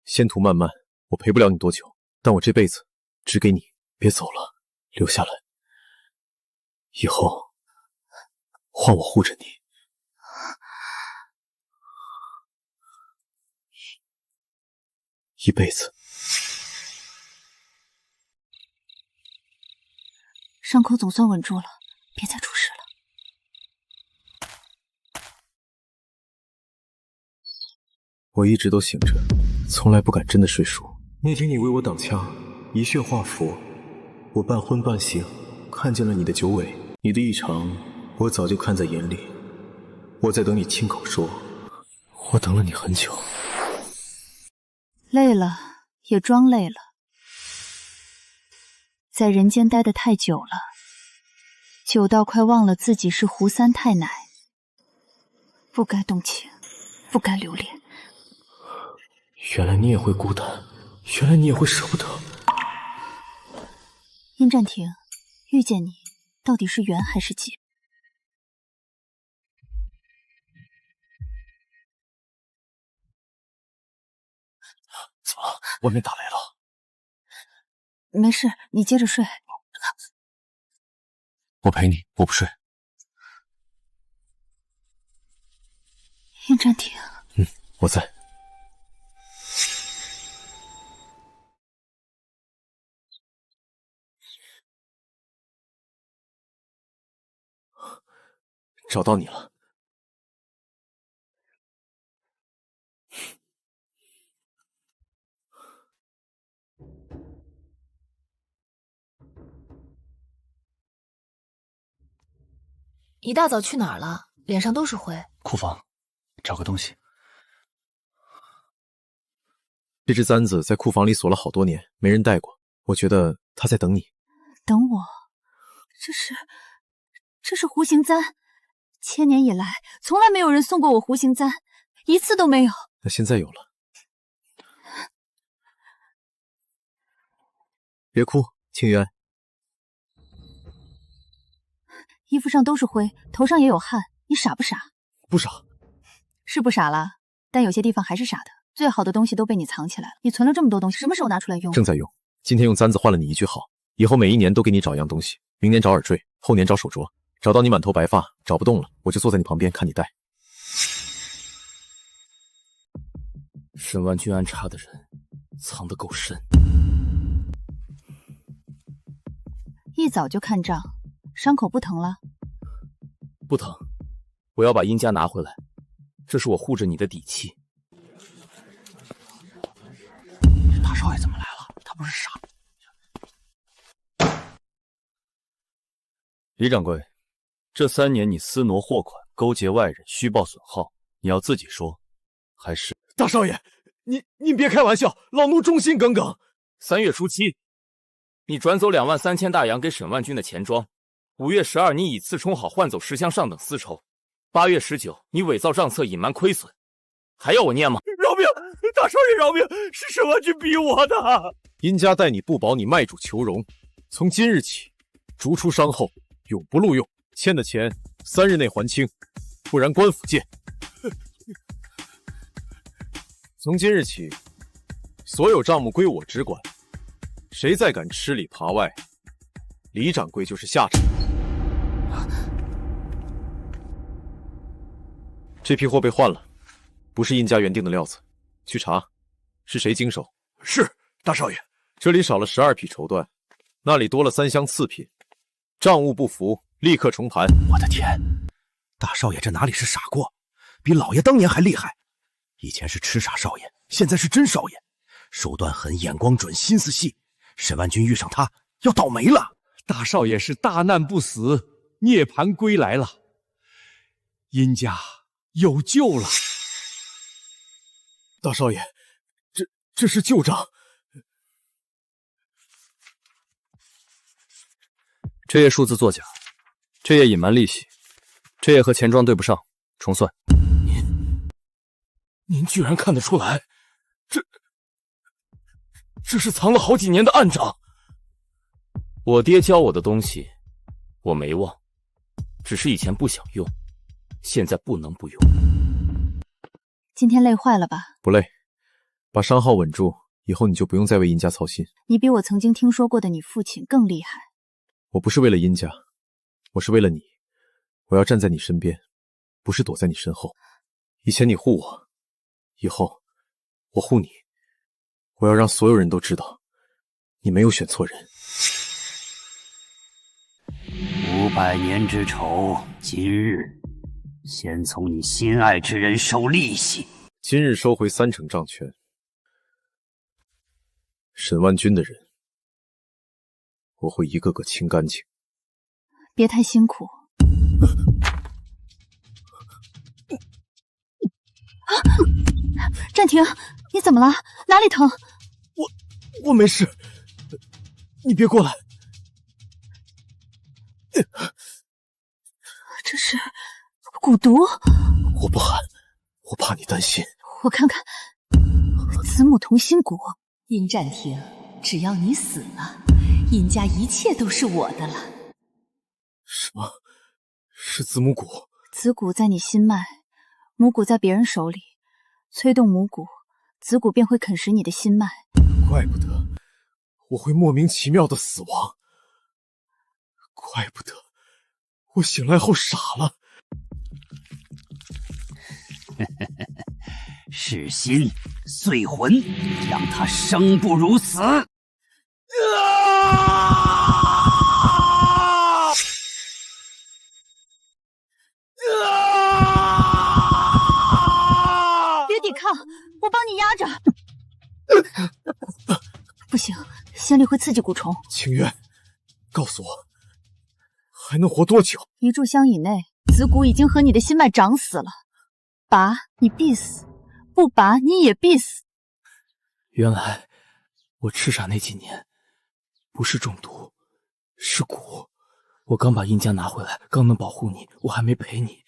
仙途漫漫，我陪不了你多久，但我这辈子只给你。别走了，留下来。以后换我护着你。一辈子。伤口总算稳住了，别再出事了。我一直都醒着，从来不敢真的睡熟。那天你为我挡枪，一血化佛，我半昏半醒，看见了你的九尾，你的异常，我早就看在眼里。我在等你亲口说，我等了你很久。累了，也装累了。在人间待得太久了，久到快忘了自己是胡三太奶，不该动情，不该留恋。原来你也会孤单，原来你也会舍不得。殷战庭，遇见你到底是缘还是劫？怎么了？外面打雷了？没事，你接着睡。我陪你，我不睡。殷战庭，我在。找到你了。一大早去哪儿了？脸上都是灰。库房，找个东西。这只簪子在库房里锁了好多年，没人戴过。我觉得他在等你。等我？这是弧形簪，千年以来从来没有人送过我弧形簪，一次都没有。那现在有了。别哭，清源。衣服上都是灰，头上也有汗，你傻不傻？不傻。是不傻了，但有些地方还是傻的。最好的东西都被你藏起来了，你存了这么多东西，什么时候拿出来用？正在用。今天用簪子换了你一句好，以后每一年都给你找一样东西，明年找耳坠，后年找手镯，找到你满头白发，找不动了，我就坐在你旁边看你戴。沈万君安插的人藏得够深。一早就看账，伤口不疼了？不疼，我要把殷家拿回来，这是我护着你的底气。大少爷怎么来了？他不是傻？李掌柜，这3年你私挪货款，勾结外人，虚报损耗，你要自己说，还是？大少爷，您别开玩笑，老奴忠心耿耿。3月初7，你转走23000大洋给沈万军的钱庄。5月12，你以次充好换走10箱上等丝绸。8月19，你伪造账册隐瞒亏损，还要我念吗？饶命！大少爷饶命！是沈万军逼我的。殷家待你不薄，你卖主求荣。从今日起，逐出商后，永不录用。欠的钱3日内还清，不然官府见。从今日起，所有账目归我直管，谁再敢吃里扒外，李掌柜就是下场。这批货被换了，不是殷家原定的料子，去查是谁经手。是，大少爷。这里少了12匹绸缎，那里多了3箱次品，账务不符，立刻重盘。我的天，大少爷这哪里是傻过，比老爷当年还厉害。以前是痴傻少爷，现在是真少爷，手段狠，眼光准，心思细。沈万军遇上他，要倒霉了。大少爷是大难不死，涅槃归来了，殷家有救了。大少爷，这是旧账。这页数字作假，这页隐瞒利息，这页和钱庄对不上，重算。您居然看得出来，这是藏了好几年的暗账。我爹教我的东西，我没忘，只是以前不想用，现在不能不用。今天累坏了吧？不累，把伤号稳住，以后你就不用再为殷家操心。你比我曾经听说过的你父亲更厉害。我不是为了殷家，我是为了你。我要站在你身边，不是躲在你身后。以前你护我，以后我护你。我要让所有人都知道，你没有选错人。500年之仇，今日先从你心爱之人收利息。今日收回3成账权，沈万军的人，我会一个个清干净。别太辛苦。暂停！你怎么了？哪里疼？我没事，你别过来。这是蛊毒。我不喊，我怕你担心。我看看，子母同心蛊。殷战庭，只要你死了，殷家一切都是我的了。什么？是子母蛊？子蛊在你心脉，母蛊在别人手里，催动母蛊，子蛊便会啃食你的心脉。怪不得我会莫名其妙的死亡，怪不得我醒来后傻了。弑心碎魂，让他生不如死。别抵抗，我帮你压着。不行，仙力会刺激蛊虫。清渊，告诉我，还能活多久？1炷香以内，子蛊已经和你的心脉长死了，拔你必死，不拔你也必死。原来我痴傻那几年不是中毒，是蛊。我刚把殷家拿回来，刚能保护你，我还没陪你。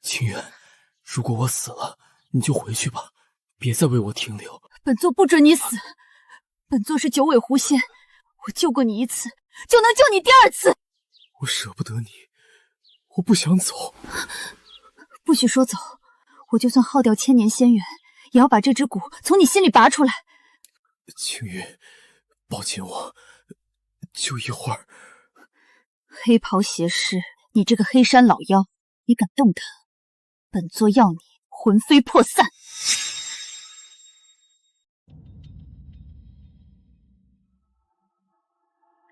清渊，如果我死了，你就回去吧，别再为我停留。本座不准你死，本座是九尾狐仙，我救过你1次，就能救你第2次。我舍不得你，我不想走。不许说走，我就算耗掉1000年仙元，也要把这只蛊从你心里拔出来。青云，抱紧我，就一会儿。黑袍邪师，你这个黑山老妖，你敢动他，本座要你魂飞魄散。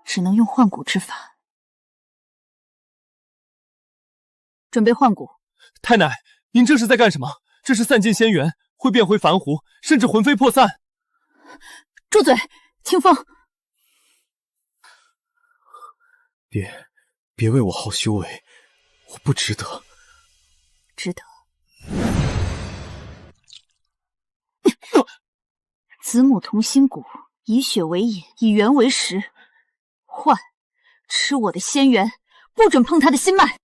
只能用换蛊之法。准备换蛊。太奶，您这是在干什么？这是散尽仙元，会变回凡狐，甚至魂飞魄散。住嘴，清风！别为我好修为，我不值得。值得。子母同心蛊，以血为引，以元为食。换，吃我的仙元，不准碰他的心脉。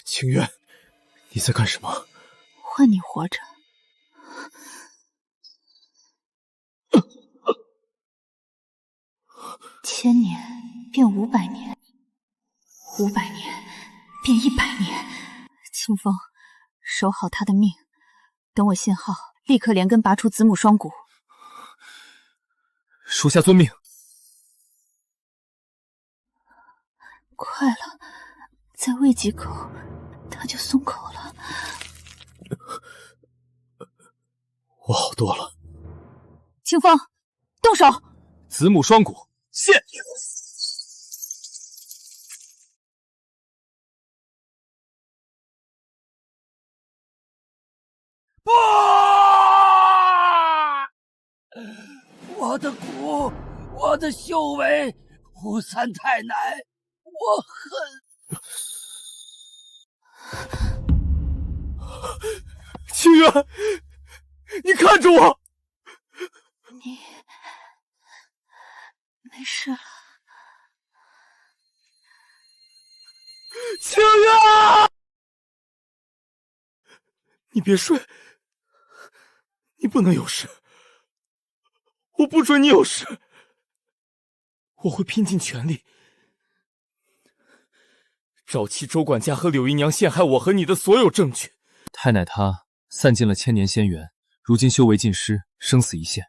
清渊，你在干什么？换你活着。1000年变500年，500年变100年。清风，守好他的命，等我信号，立刻连根拔出子母双蛊。属下遵命。快了，再喂几口，他就松口了。我好多了。清风，动手！子母双蛊，现！不！我的骨，我的修为，胡三太奶，我恨。清源，你看着我！你没事了。清源，你别睡，你不能有事，我不准你有事，我会拼尽全力。找齐周管家和柳姨娘陷害我和你的所有证据。太奶她散尽了千年仙元，如今修为尽失，生死一线。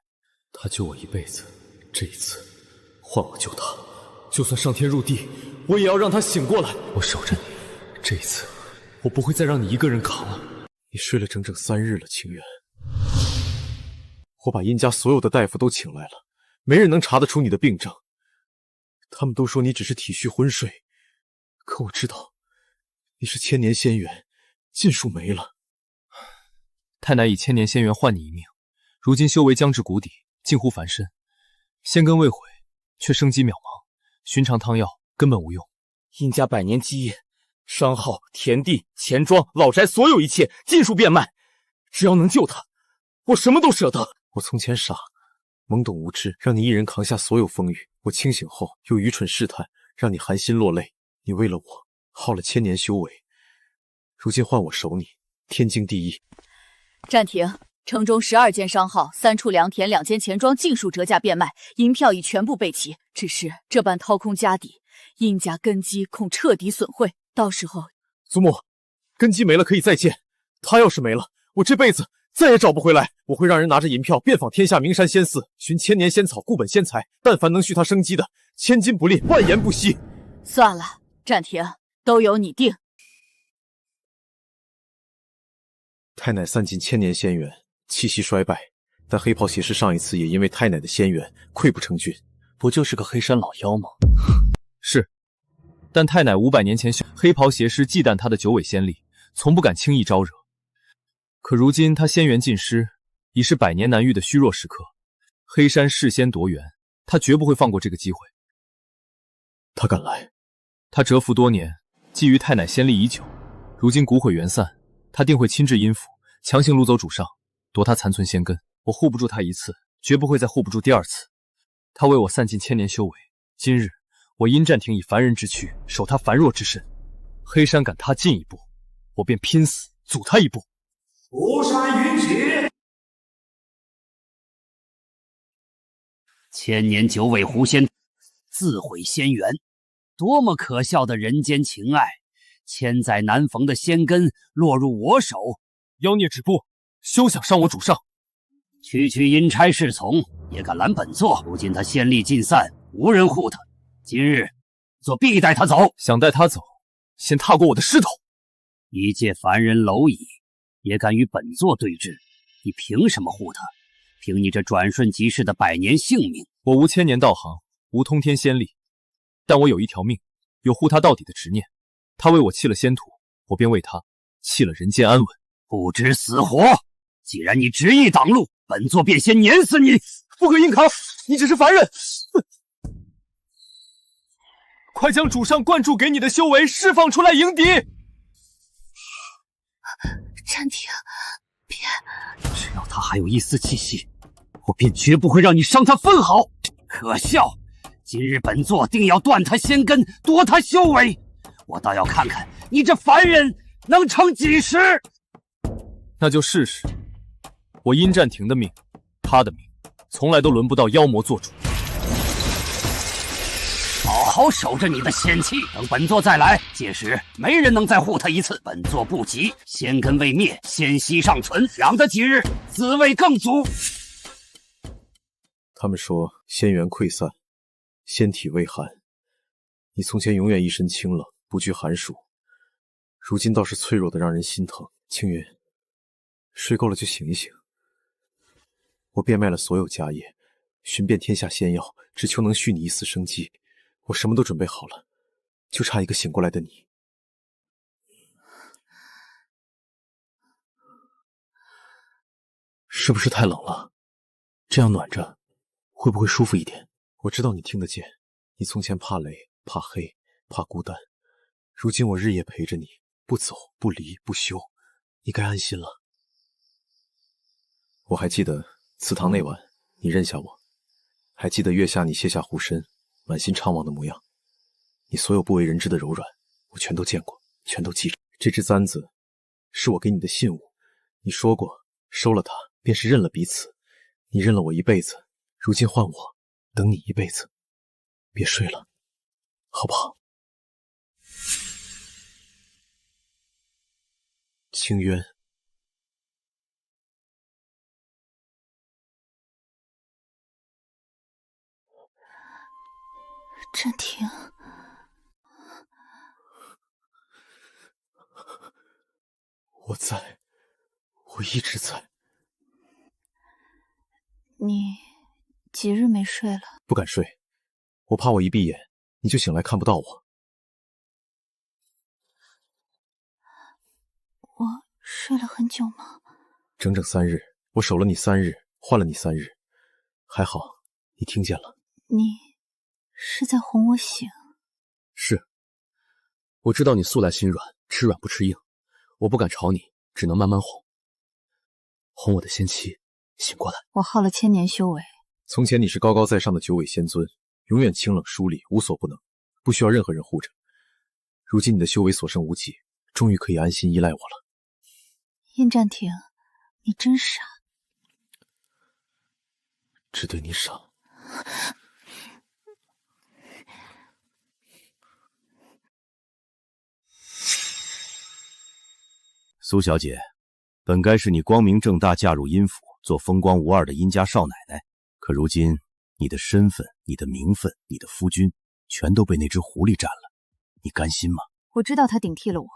她救我一辈子，这一次换我救她，就算上天入地，我也要让她醒过来。我守着你，这一次我不会再让你一个人扛了。你睡了整整3日了，清源。我把殷家所有的大夫都请来了，没人能查得出你的病症。他们都说你只是体虚昏睡，可我知道你是千年仙元，尽数没了。太奶以千年仙元换你一命，如今修为将至谷底，近乎凡身，仙根未毁，却生机渺茫，寻常汤药根本无用。殷家100年基业，商号、田地、钱庄、老宅，所有一切尽数变卖，只要能救他，我什么都舍得。我从前傻，懵懂无知，让你一人扛下所有风雨。我清醒后又愚蠢试探，让你寒心落泪。你为了我耗了千年修为，如今换我守你，天经地义。暂停！城中12间商号、3处良田、2间钱庄尽数折价变卖，银票已全部备齐。只是这般掏空家底，殷家根基恐彻底损毁。到时候，祖母，根基没了可以再建，他要是没了，我这辈子再也找不回来。我会让人拿着银票遍访天下名山仙寺，寻千年仙草、固本仙材，但凡能续他生机的，千金不吝，万言不惜。算了，暂停，都由你定。太奶散尽千年仙元，气息衰败，但黑袍邪师上一次也因为太奶的仙元溃不成军。不就是个黑山老妖吗？是，但太奶500年前黑袍邪师忌惮他的九尾仙力，从不敢轻易招惹。可如今他仙元尽失，已是100年难遇的虚弱时刻。黑山弑仙夺元，他绝不会放过这个机会。他敢来，他蛰伏多年，觊觎太奶仙力已久，如今骨毁元散，他定会亲至阴府，强行掳走主上，夺他残存仙根。我护不住他一次，绝不会再护不住第2次。他为我散尽千年修为，今日我殷战庭以凡人之躯守他凡弱之身。黑山敢踏进一步，我便拼死阻他一步。巫山云起，千年九尾狐仙自毁仙元，多么可笑的人间情爱！千载难逢的仙根落入我手，妖孽止步，休想伤我主上！区区阴差侍从也敢拦本座？如今他仙力尽散，无人护他，今日座必带他走。想带他走，先踏过我的尸头。一介凡人蝼蚁，也敢与本座对峙？你凭什么护他？凭你这转瞬即逝的100年性命？我无千年道行，无通天仙力，但我有一条命，有护他到底的执念。他为我弃了仙途，我便为他弃了人间安稳。不知死活！既然你执意挡路，本座便先碾死你！不可硬扛，你只是凡人。快将主上灌注给你的修为释放出来迎敌！暂停，别！只要他还有一丝气息，我便绝不会让你伤他分毫。可笑！今日本座定要断他仙根，夺他修为。我倒要看看你这凡人能撑几时！那就试试。我殷战庭的命，他的命，从来都轮不到妖魔做主。好好守着你的仙气，等本座再来，届时没人能再护他一次。本座不急，仙根未灭，仙息尚存，养得几日，滋味更足。他们说仙元溃散，仙体未寒。你从前永远一身清冷，不惧寒暑，如今倒是脆弱的让人心疼。青云，睡够了就醒一醒。我变卖了所有家业，寻遍天下仙药，只求能续你一丝生机。我什么都准备好了，就差一个醒过来的你。是不是太冷了？这样暖着会不会舒服一点？我知道你听得见。你从前怕雷，怕黑，怕孤单。如今我日夜陪着你，不走，不离，不休，你该安心了。我还记得祠堂那晚，你认下我，还记得月下你卸下护身，满心怅惘的模样。你所有不为人知的柔软，我全都见过，全都记着。这只簪子是我给你的信物，你说过收了它便是认了彼此。你认了我一辈子，如今换我等你一辈子。别睡了，好不好？清渊，暂停。我在，我一直在。你几日没睡了？不敢睡，我怕我一闭眼你就醒来看不到我。我睡了很久吗？整整3日，我守了你3日，换了你3日，还好你听见了。你是在哄我醒？是。我知道你素来心软，吃软不吃硬，我不敢吵你，只能慢慢哄。哄我的仙妻醒过来。我耗了千年修为。从前你是高高在上的九尾仙尊，永远清冷疏离，无所不能，不需要任何人护着。如今你的修为所剩无几，终于可以安心依赖我了。殷暂停，你真傻。只对你傻。苏小姐，本该是你光明正大嫁入殷府，做风光无二的殷家少奶奶，可如今你的身份、你的名分、你的夫君，全都被那只狐狸占了，你甘心吗？我知道他顶替了我，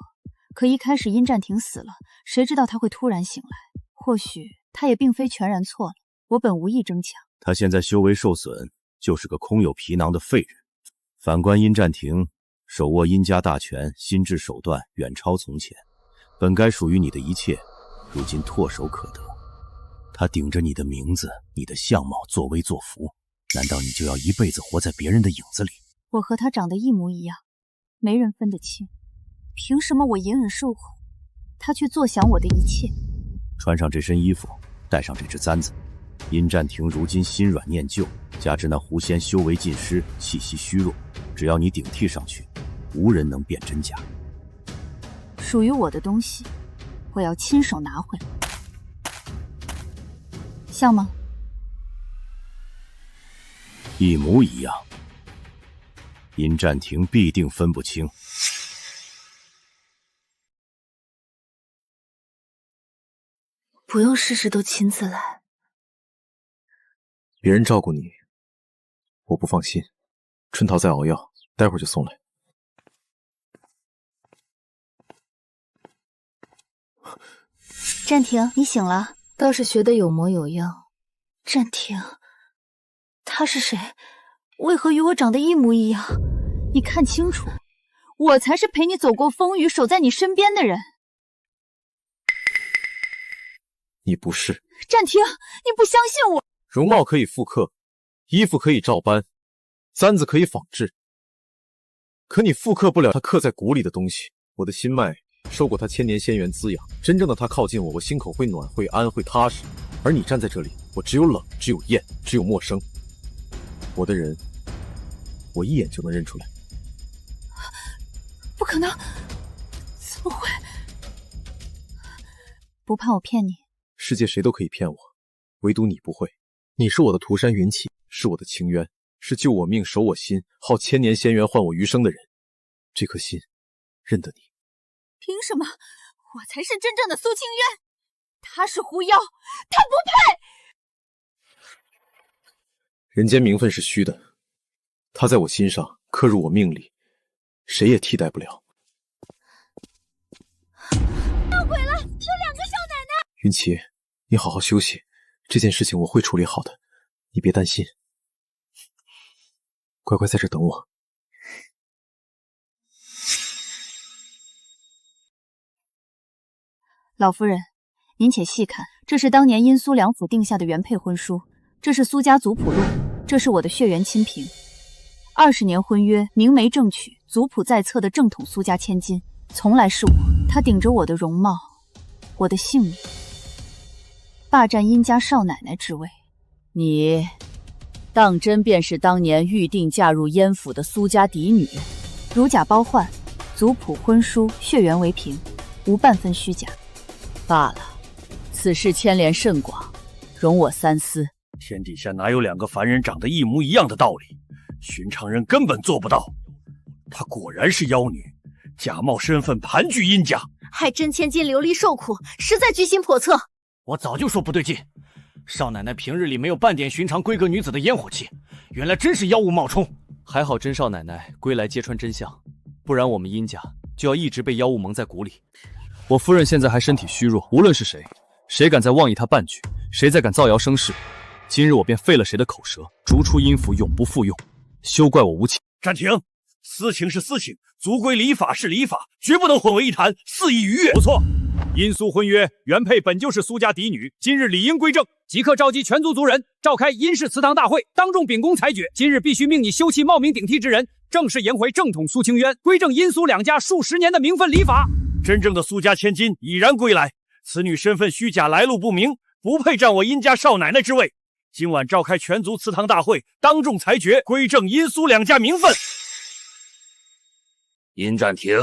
可一开始殷暂停死了，谁知道他会突然醒来？或许他也并非全然错了，我本无意争抢。他现在修为受损，就是个空有皮囊的废人。反观殷暂停，手握殷家大权，心智手段远超从前，本该属于你的一切，如今唾手可得。他顶着你的名字、你的相貌作威作福，难道你就要一辈子活在别人的影子里？我和他长得一模一样，没人分得清，凭什么我隐忍受苦，他却坐享我的一切？穿上这身衣服，戴上这只簪子。殷暂停如今心软念旧，加之那狐仙修为尽失，气息虚弱，只要你顶替上去，无人能辨真假。属于我的东西，我要亲手拿回来，像吗？一模一样。殷暂停必定分不清。不用事事都亲自来。别人照顾你，我不放心。春桃在熬药，待会儿就送来。暂停，你醒了，倒是学得有模有样。暂停，他是谁？为何与我长得一模一样？你看清楚，我才是陪你走过风雨、守在你身边的人。你不是。暂停，你不相信我。容貌可以复刻，衣服可以照搬，簪子可以仿制，可你复刻不了它刻在骨里的东西。我的心脉受过它千年仙缘滋养，真正的它靠近我，我心口会暖，会安，会踏实。而你站在这里，我只有冷，只有厌，只有陌生。我的人，我一眼就能认出来。不可能，怎么会？不怕我骗你？世界谁都可以骗我，唯独你不会。你是我的涂山云起，是我的情缘，是救我命、守我心、耗千年仙缘换我余生的人。这颗心，认得你。凭什么？我才是真正的苏清渊，他是狐妖，他不配。人间名分是虚的，他在我心上，刻入我命里，谁也替代不了。闹鬼了，有2个少奶奶！云奇，你好好休息，这件事情我会处理好的，你别担心。乖乖在这等我。老夫人，您且细看，这是当年殷苏两府定下的原配婚书，这是苏家族谱录，这是我的血缘亲凭，20年婚约，明媒正娶，族谱在册的正统苏家千金，从来是我。他顶着我的容貌，我的性命，霸占殷家少奶奶之位。你当真便是当年预定嫁入燕府的苏家嫡女？如假包换，族谱婚书，血缘为凭，无半分虚假。罢了，此事牵连甚广，容我三思。天底下哪有2个凡人长得一模一样的道理？寻常人根本做不到。她果然是妖女，假冒身份盘踞殷家，害真千金流离受苦，实在居心叵测。我早就说不对劲，少奶奶平日里没有半点寻常闺阁女子的烟火气，原来真是妖物冒充。还好甄少奶奶归来揭穿真相，不然我们殷家就要一直被妖物蒙在鼓里。我夫人现在还身体虚弱，无论是谁，谁敢再妄议她半句，谁再敢造谣生事，今日我便废了谁的口舌，逐出殷府，永不复用。休怪我无情。暂停，私情是私情，族规礼法是礼法，绝不能混为一谈，肆意逾越。不错，殷苏婚约，原配本就是苏家嫡女，今日理应归正，即刻召集全族族人，召开殷氏祠堂大会，当众秉公裁决。今日必须命你休弃冒名顶替之人，正式迎回正统苏清渊，归正殷苏2家数10年的名分礼法。真正的苏家千金已然归来，此女身份虚假，来路不明，不配占我殷家少奶奶之位。今晚召开全族祠堂大会，当众裁决，归正殷苏2家名分。殷占庭，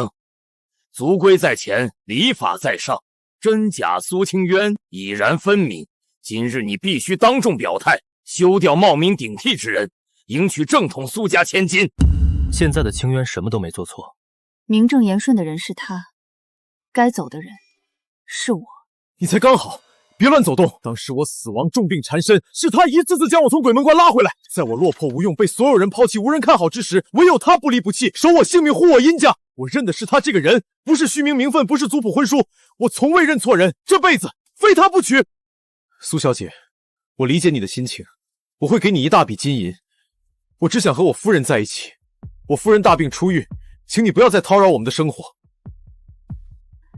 族规在前，礼法在上，真假苏清渊已然分明。今日你必须当众表态，休掉冒名顶替之人，迎娶正统苏家千金。现在的清渊什么都没做错，名正言顺的人是他，该走的人是我。你才刚好，别乱走动。当时我死亡重病缠身，是他一次次将我从鬼门关拉回来。在我落魄无用，被所有人抛弃，无人看好之时，唯有他不离不弃，守我性命，护我殷家。我认的是他这个人，不是虚名名分，不是族谱婚书。我从未认错人，这辈子非他不娶。苏小姐，我理解你的心情，我会给你一大笔金银。我只想和我夫人在一起。我夫人大病初愈，请你不要再叨扰我们的生活。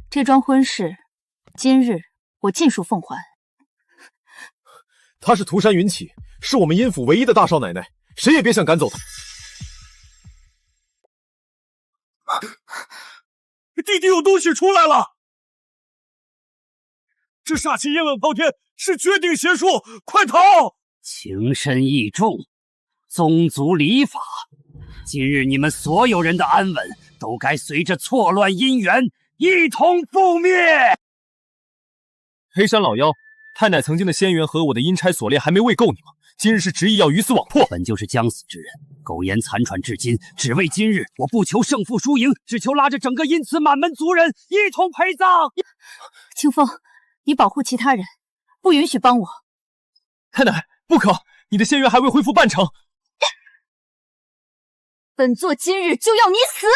这桩婚事，今日我尽数奉还。她是涂山云起，是我们殷府唯一的大少奶奶，谁也别想赶走她。弟弟有东西出来了！这煞气烟雾滔天，是绝顶邪术，快逃！情深意重，宗族礼法，今日你们所有人的安稳都该随着错乱姻缘一同覆灭。黑山老妖，太奶曾经的仙缘和我的阴差锁链还没喂够你吗？今日是执意要鱼死网破。本就是将死之人，苟延残喘至今，只为今日。我不求胜负输赢，只求拉着整个殷祠满门族人一同陪葬。清风，你保护其他人，不允许帮我。太奶，不可！你的仙缘还未恢复半成。本座今日就要你死！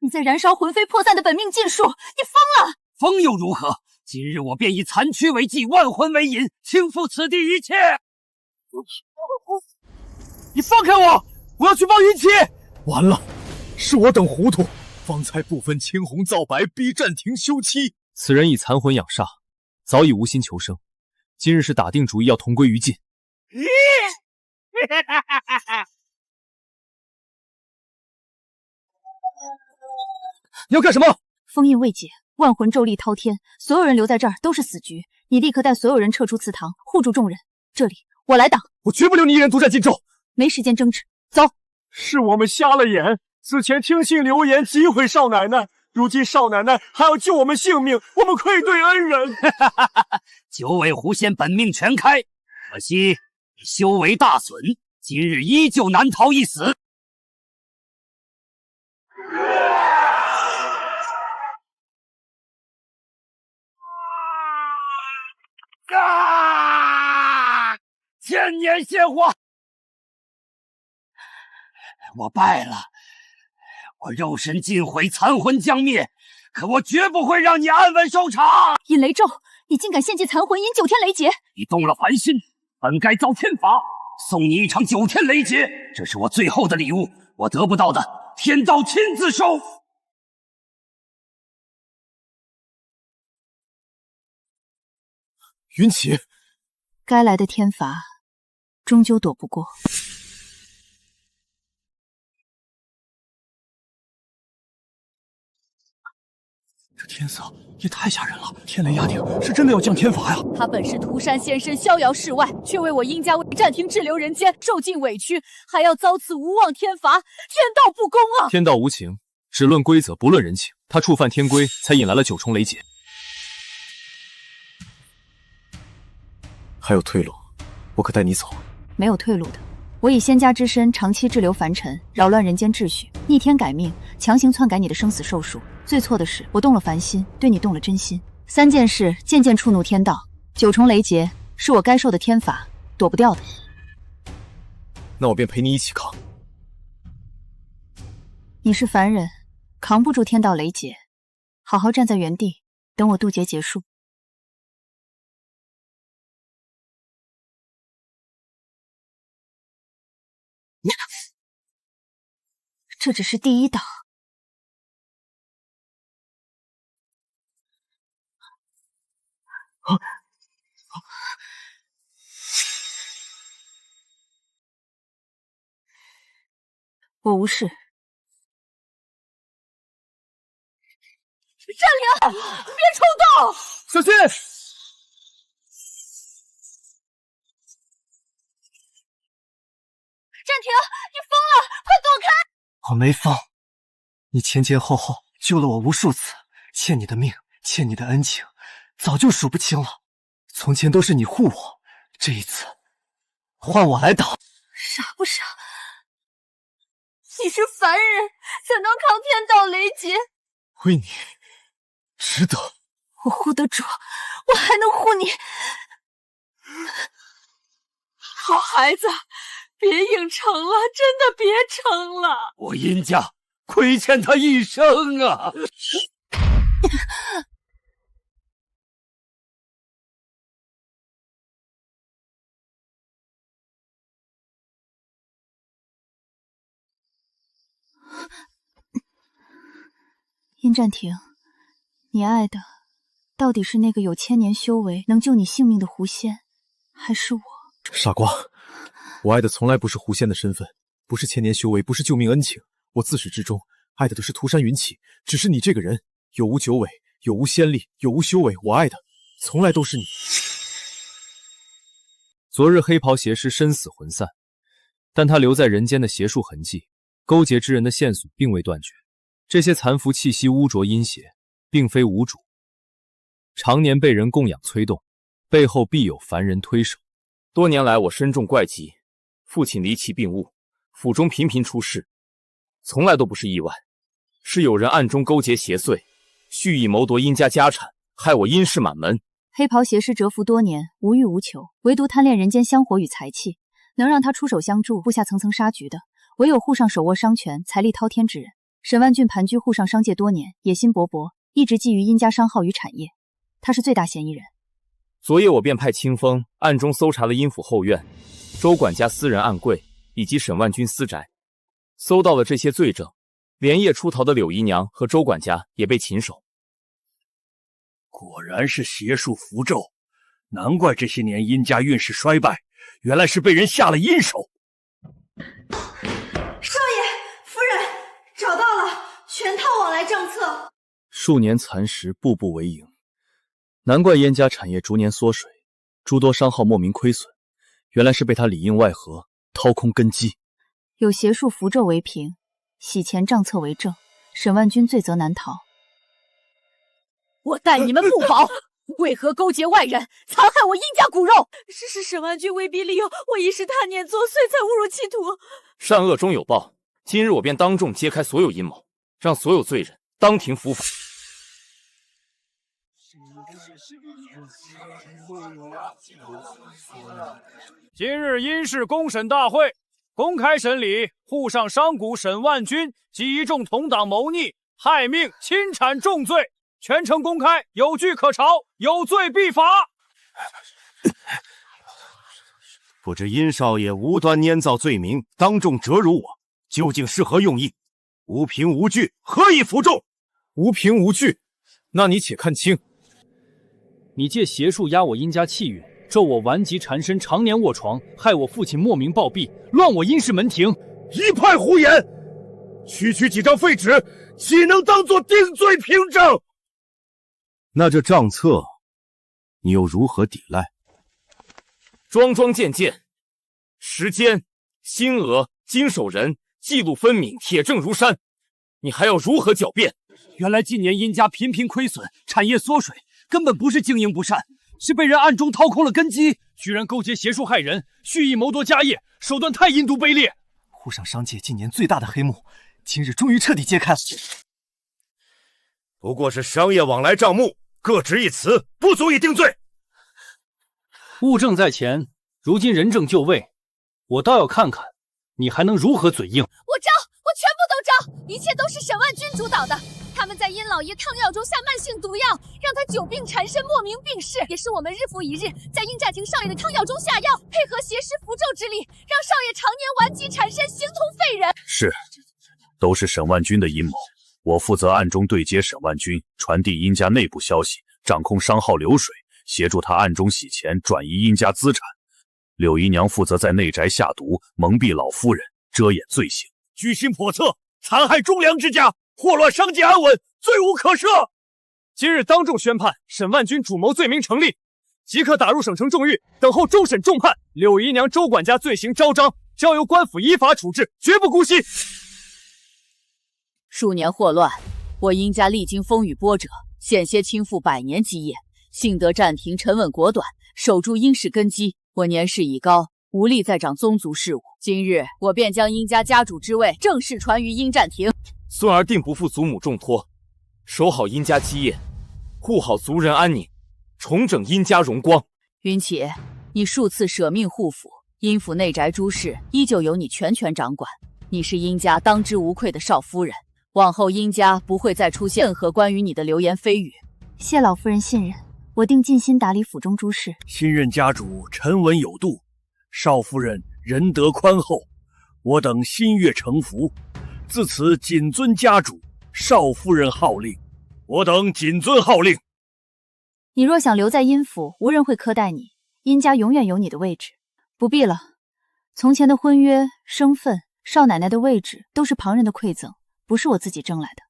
你在燃烧魂飞魄散的本命禁术，你疯了！疯又如何？今日我便以残躯为祭，万魂为引，倾覆此地一切。你放开我！我要去帮云起！完了，是我等糊涂，方才不分青红皂白，逼占庭休妻。此人以残魂养煞，早已无心求生，今日是打定主意要同归于尽。你要干什么？封印未解，万魂咒力滔天，所有人留在这儿都是死局。你立刻带所有人撤出祠堂，护住众人。这里我来挡。我绝不留你一人独占禁咒。没时间争执，走。是我们瞎了眼，此前听信流言击毁少奶奶，如今少奶奶还要救我们性命，我们愧对恩人。九尾狐仙本命全开，可惜你修为大损，今日依旧难逃一死。千年仙火，我败了，我肉身尽毁，残魂将灭，可我绝不会让你安稳收场。引雷咒，你竟敢献祭残魂，引9天雷劫！你动了凡心，本该遭天罚，送你一场9天雷劫，这是我最后的礼物，我得不到的，天道亲自收。云起。该来的天罚，终究躲不过。这天色也太吓人了！天雷压顶，是真的要降天罚呀！他本是涂山仙身，逍遥世外，却为我殷家为暂停滞留人间，受尽委屈，还要遭此无妄天罚，天道不公啊！天道无情，只论规则，不论人情。他触犯天规，才引来了9重雷劫。还有退路，我可带你走。没有退路的。我以仙家之身长期滞留凡尘，扰乱人间秩序，逆天改命，强行篡改你的生死寿数。最错的是，我动了凡心，对你动了真心。3件事渐渐触怒天道，9重雷劫是我该受的天罚，躲不掉的。那我便陪你一起扛。你是凡人，扛不住天道雷劫，好好站在原地，等我渡劫结束。这只是第一道。我无事。占领，别冲动！小心！暂停！你疯了！快躲开！我没疯，你前前后后救了我无数次，欠你的命，欠你的恩情，早就数不清了。从前都是你护我，这一次换我来挡。傻不傻？你是凡人，怎能扛天道雷劫？为你，值得。我护得住，我还能护你。好孩子，别硬撑了，真的别撑了。我殷家亏欠他一生啊！殷战庭，你爱的到底是那个有1000年修为能救你性命的狐仙，还是我？傻瓜，我爱的从来不是狐仙的身份，不是1000年修为，不是救命恩情。我自始至终爱的是涂山云起，只是你这个人有无九尾，有无仙力，有无修为，我爱的从来都是你。昨日黑袍邪师身死魂散，但他留在人间的邪术痕迹，勾结之人的线索并未断绝。这些残符气息污浊阴邪，并非无主，常年被人供养催动，背后必有凡人推手。多年来我身中怪疾，父亲离奇病误，府中频频出事，从来都不是意外，是有人暗中勾结邪祟，蓄意谋夺殷家家产，害我殷氏满门。黑袍邪师蛰伏多年，无欲无求，唯独贪恋人间香火与财气，能让他出手相助，布下层层杀局的，唯有沪上手握商权、财力滔天之人。沈万俊盘踞沪上商界多年，野心勃勃，一直觊觎殷家商号与产业，他是最大嫌疑人。昨夜我便派清风暗中搜查了殷府后院、周管家私人暗柜以及沈万军私宅，搜到了这些罪证，连夜出逃的柳姨娘和周管家也被擒守。果然是邪术符咒，难怪这些年殷家运势衰败，原来是被人下了阴手。少爷夫人，找到了，全套往来账册。数年蚕食，步步为营，难怪燕家产业逐年缩水，诸多商号莫名亏损，原来是被他里应外合，掏空根基。有邪术符咒为凭，洗钱账册为证，沈万军罪责难逃。我待你们不薄，为何勾结外人，残害我殷家骨肉？是沈万军威逼利诱，我一时贪念作祟，才误入歧途。善恶终有报，今日我便当众揭开所有阴谋，让所有罪人当庭伏法。今日殷氏公审大会公开审理沪上商贾沈万军及一众同党谋逆、害命、侵产重罪，全程公开，有据可查，有罪必罚。不知殷少爷无端捏造罪名，当众折辱我，究竟是何用意？无凭无据，何以服众？无凭无据，那你且看清。你借邪术压我殷家气运，咒我顽疾缠身，常年卧床，害我父亲莫名暴毙，乱我殷氏门庭。一派胡言！区区几张废纸，岂能当作定罪凭证？那这账册，你又如何抵赖？桩桩件件，时间、金额、经手人，记录分明，铁证如山。你还要如何狡辩？原来近年殷家频频亏损，产业缩水，根本不是经营不善，是被人暗中掏空了根基，居然勾结邪术害人，蓄意谋夺家业，手段太阴毒卑劣。沪上商界近年最大的黑幕，今日终于彻底揭开了。不过是商业往来账目，各执一词，不足以定罪。物证在前，如今人证就位，我倒要看看你还能如何嘴硬。我招，我全部都招，一切都是沈万军主导的。他们在殷老爷汤药中下慢性毒药，让他久病缠身，莫名病逝。也是我们日复一日在殷占庭少爷的汤药中下药，配合邪师符咒之力，让少爷常年顽疾缠身，形同废人。是，都是沈万军的阴谋。我负责暗中对接沈万军，传递殷家内部消息，掌控商号流水，协助他暗中洗钱，转移殷家资产。柳姨娘负责在内宅下毒，蒙蔽老夫人，遮掩罪行。居心叵测，残害忠良之家，祸乱商界安稳，罪无可赦。今日当众宣判，沈万军主谋罪名成立，即刻打入省城重狱，等候终审重判。柳姨娘、周管家罪行昭彰，交由官府依法处置，绝不姑息。数年祸乱，我殷家历经风雨波折，险些倾覆100年基业，幸得占庭沉稳果断，守住殷氏根基。我年事已高，无力再掌宗族事务，今日我便将殷家家主之位正式传于殷占庭。孙儿定不负祖母重托，守好殷家基业，护好族人安宁，重整殷家荣光。云起，你数次舍命护府，殷府内宅诸事依旧由你全权掌管。你是殷家当之无愧的少夫人，往后殷家不会再出现任何关于你的流言蜚语。谢老夫人信任，我定尽心打理府中诸事。新任家主沉稳有度，少夫人仁德宽厚，我等心悦诚服。自此谨遵家主、少夫人号令，我等谨遵号令。你若想留在殷府，无人会苛待你，殷家永远有你的位置。不必了，从前的婚约、身份、少奶奶的位置，都是旁人的馈赠，不是我自己争来的。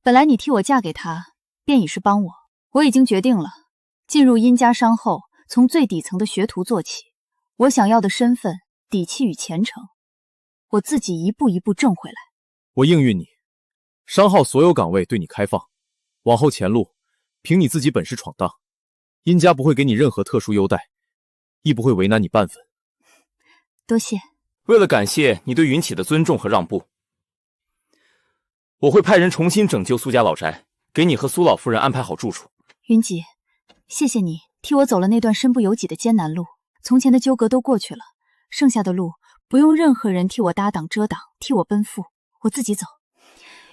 本来你替我嫁给他，便已是帮我。我已经决定了，进入殷家商后，从最底层的学徒做起。我想要的身份、底气与前程，我自己一步一步挣回来。我应允你，商号所有岗位对你开放，往后前路凭你自己本事闯荡，殷家不会给你任何特殊优待，亦不会为难你半分。多谢。为了感谢你对云起的尊重和让步，我会派人重新拯救苏家老宅，给你和苏老夫人安排好住处。云姐，谢谢你替我走了那段身不由己的艰难路，从前的纠葛都过去了，剩下的路不用任何人替我搭档遮挡，替我奔赴，我自己走。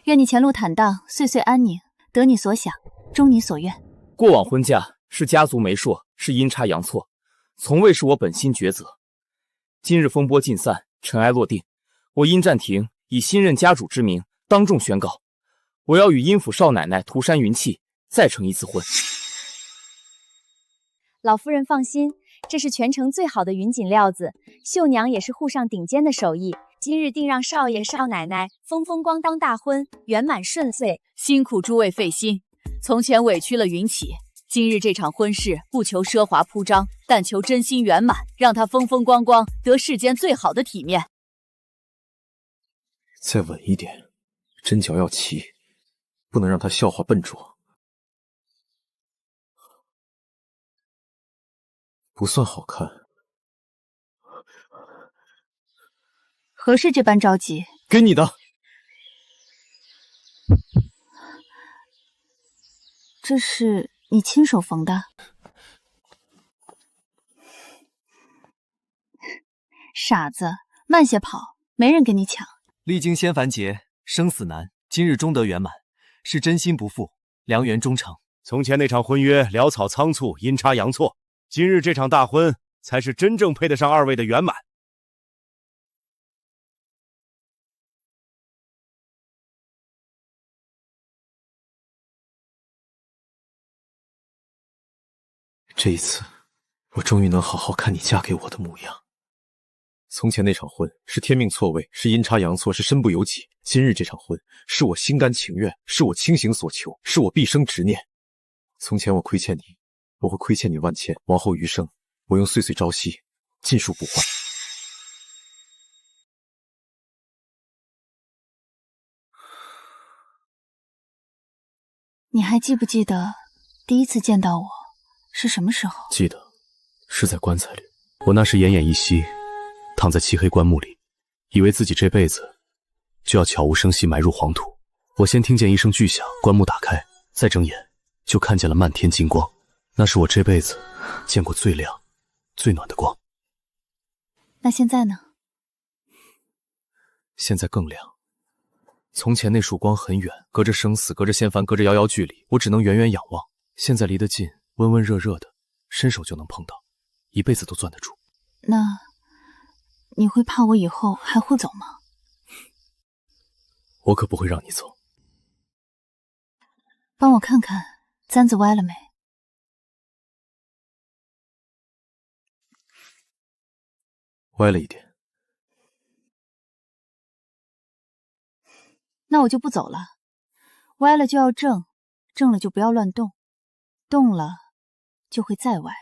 愿你前路坦荡，岁岁安宁，得你所想，终你所愿。过往婚嫁是家族媒妁，是阴差阳错，从未是我本心抉择。今日风波尽散，尘埃落定，我殷占庭以新任家主之名当众宣告，我要与殷府少奶奶涂山云气再成一次婚。老夫人放心，这是全城最好的云锦料子，绣娘也是沪上顶尖的手艺。今日定让少爷少奶奶风风光当大婚，圆满顺遂。辛苦诸位费心，从前委屈了云起，今日这场婚事不求奢华铺张，但求真心圆满，让他风风光光，得世间最好的体面。再稳一点，针脚要齐，不能让他笑话笨拙。不算好看。何事这般着急？给你的。这是你亲手缝的？傻子，慢些跑，没人跟你抢。历经仙凡劫，生死难，今日终得圆满，是真心不负，良缘终成。从前那场婚约潦草仓促，阴差阳错，今日这场大婚才是真正配得上二位的圆满。这一次，我终于能好好看你嫁给我的模样。从前那场婚是天命错位，是阴差阳错，是身不由己。今日这场婚是我心甘情愿，是我倾心所求，是我毕生执念。从前我亏欠你，我会亏欠你万千，往后余生，我用岁岁朝夕尽数补还。你还记不记得第一次见到我是什么时候？记得，是在棺材里。我那时奄奄一息，躺在漆黑棺木里，以为自己这辈子就要悄无声息埋入黄土。我先听见一声巨响，棺木打开，再睁眼就看见了漫天金光，那是我这辈子见过最亮、最暖的光。那现在呢？现在更亮。从前那束光很远，隔着生死，隔着仙凡，隔着遥遥距离，我只能远远仰望。现在离得近，温温热热的，伸手就能碰到，一辈子都攥得住。那你会怕我以后还会走吗？我可不会让你走。帮我看看簪子歪了没？歪了一点。那我就不走了，歪了就要正，正了就不要乱动，动了就会再歪。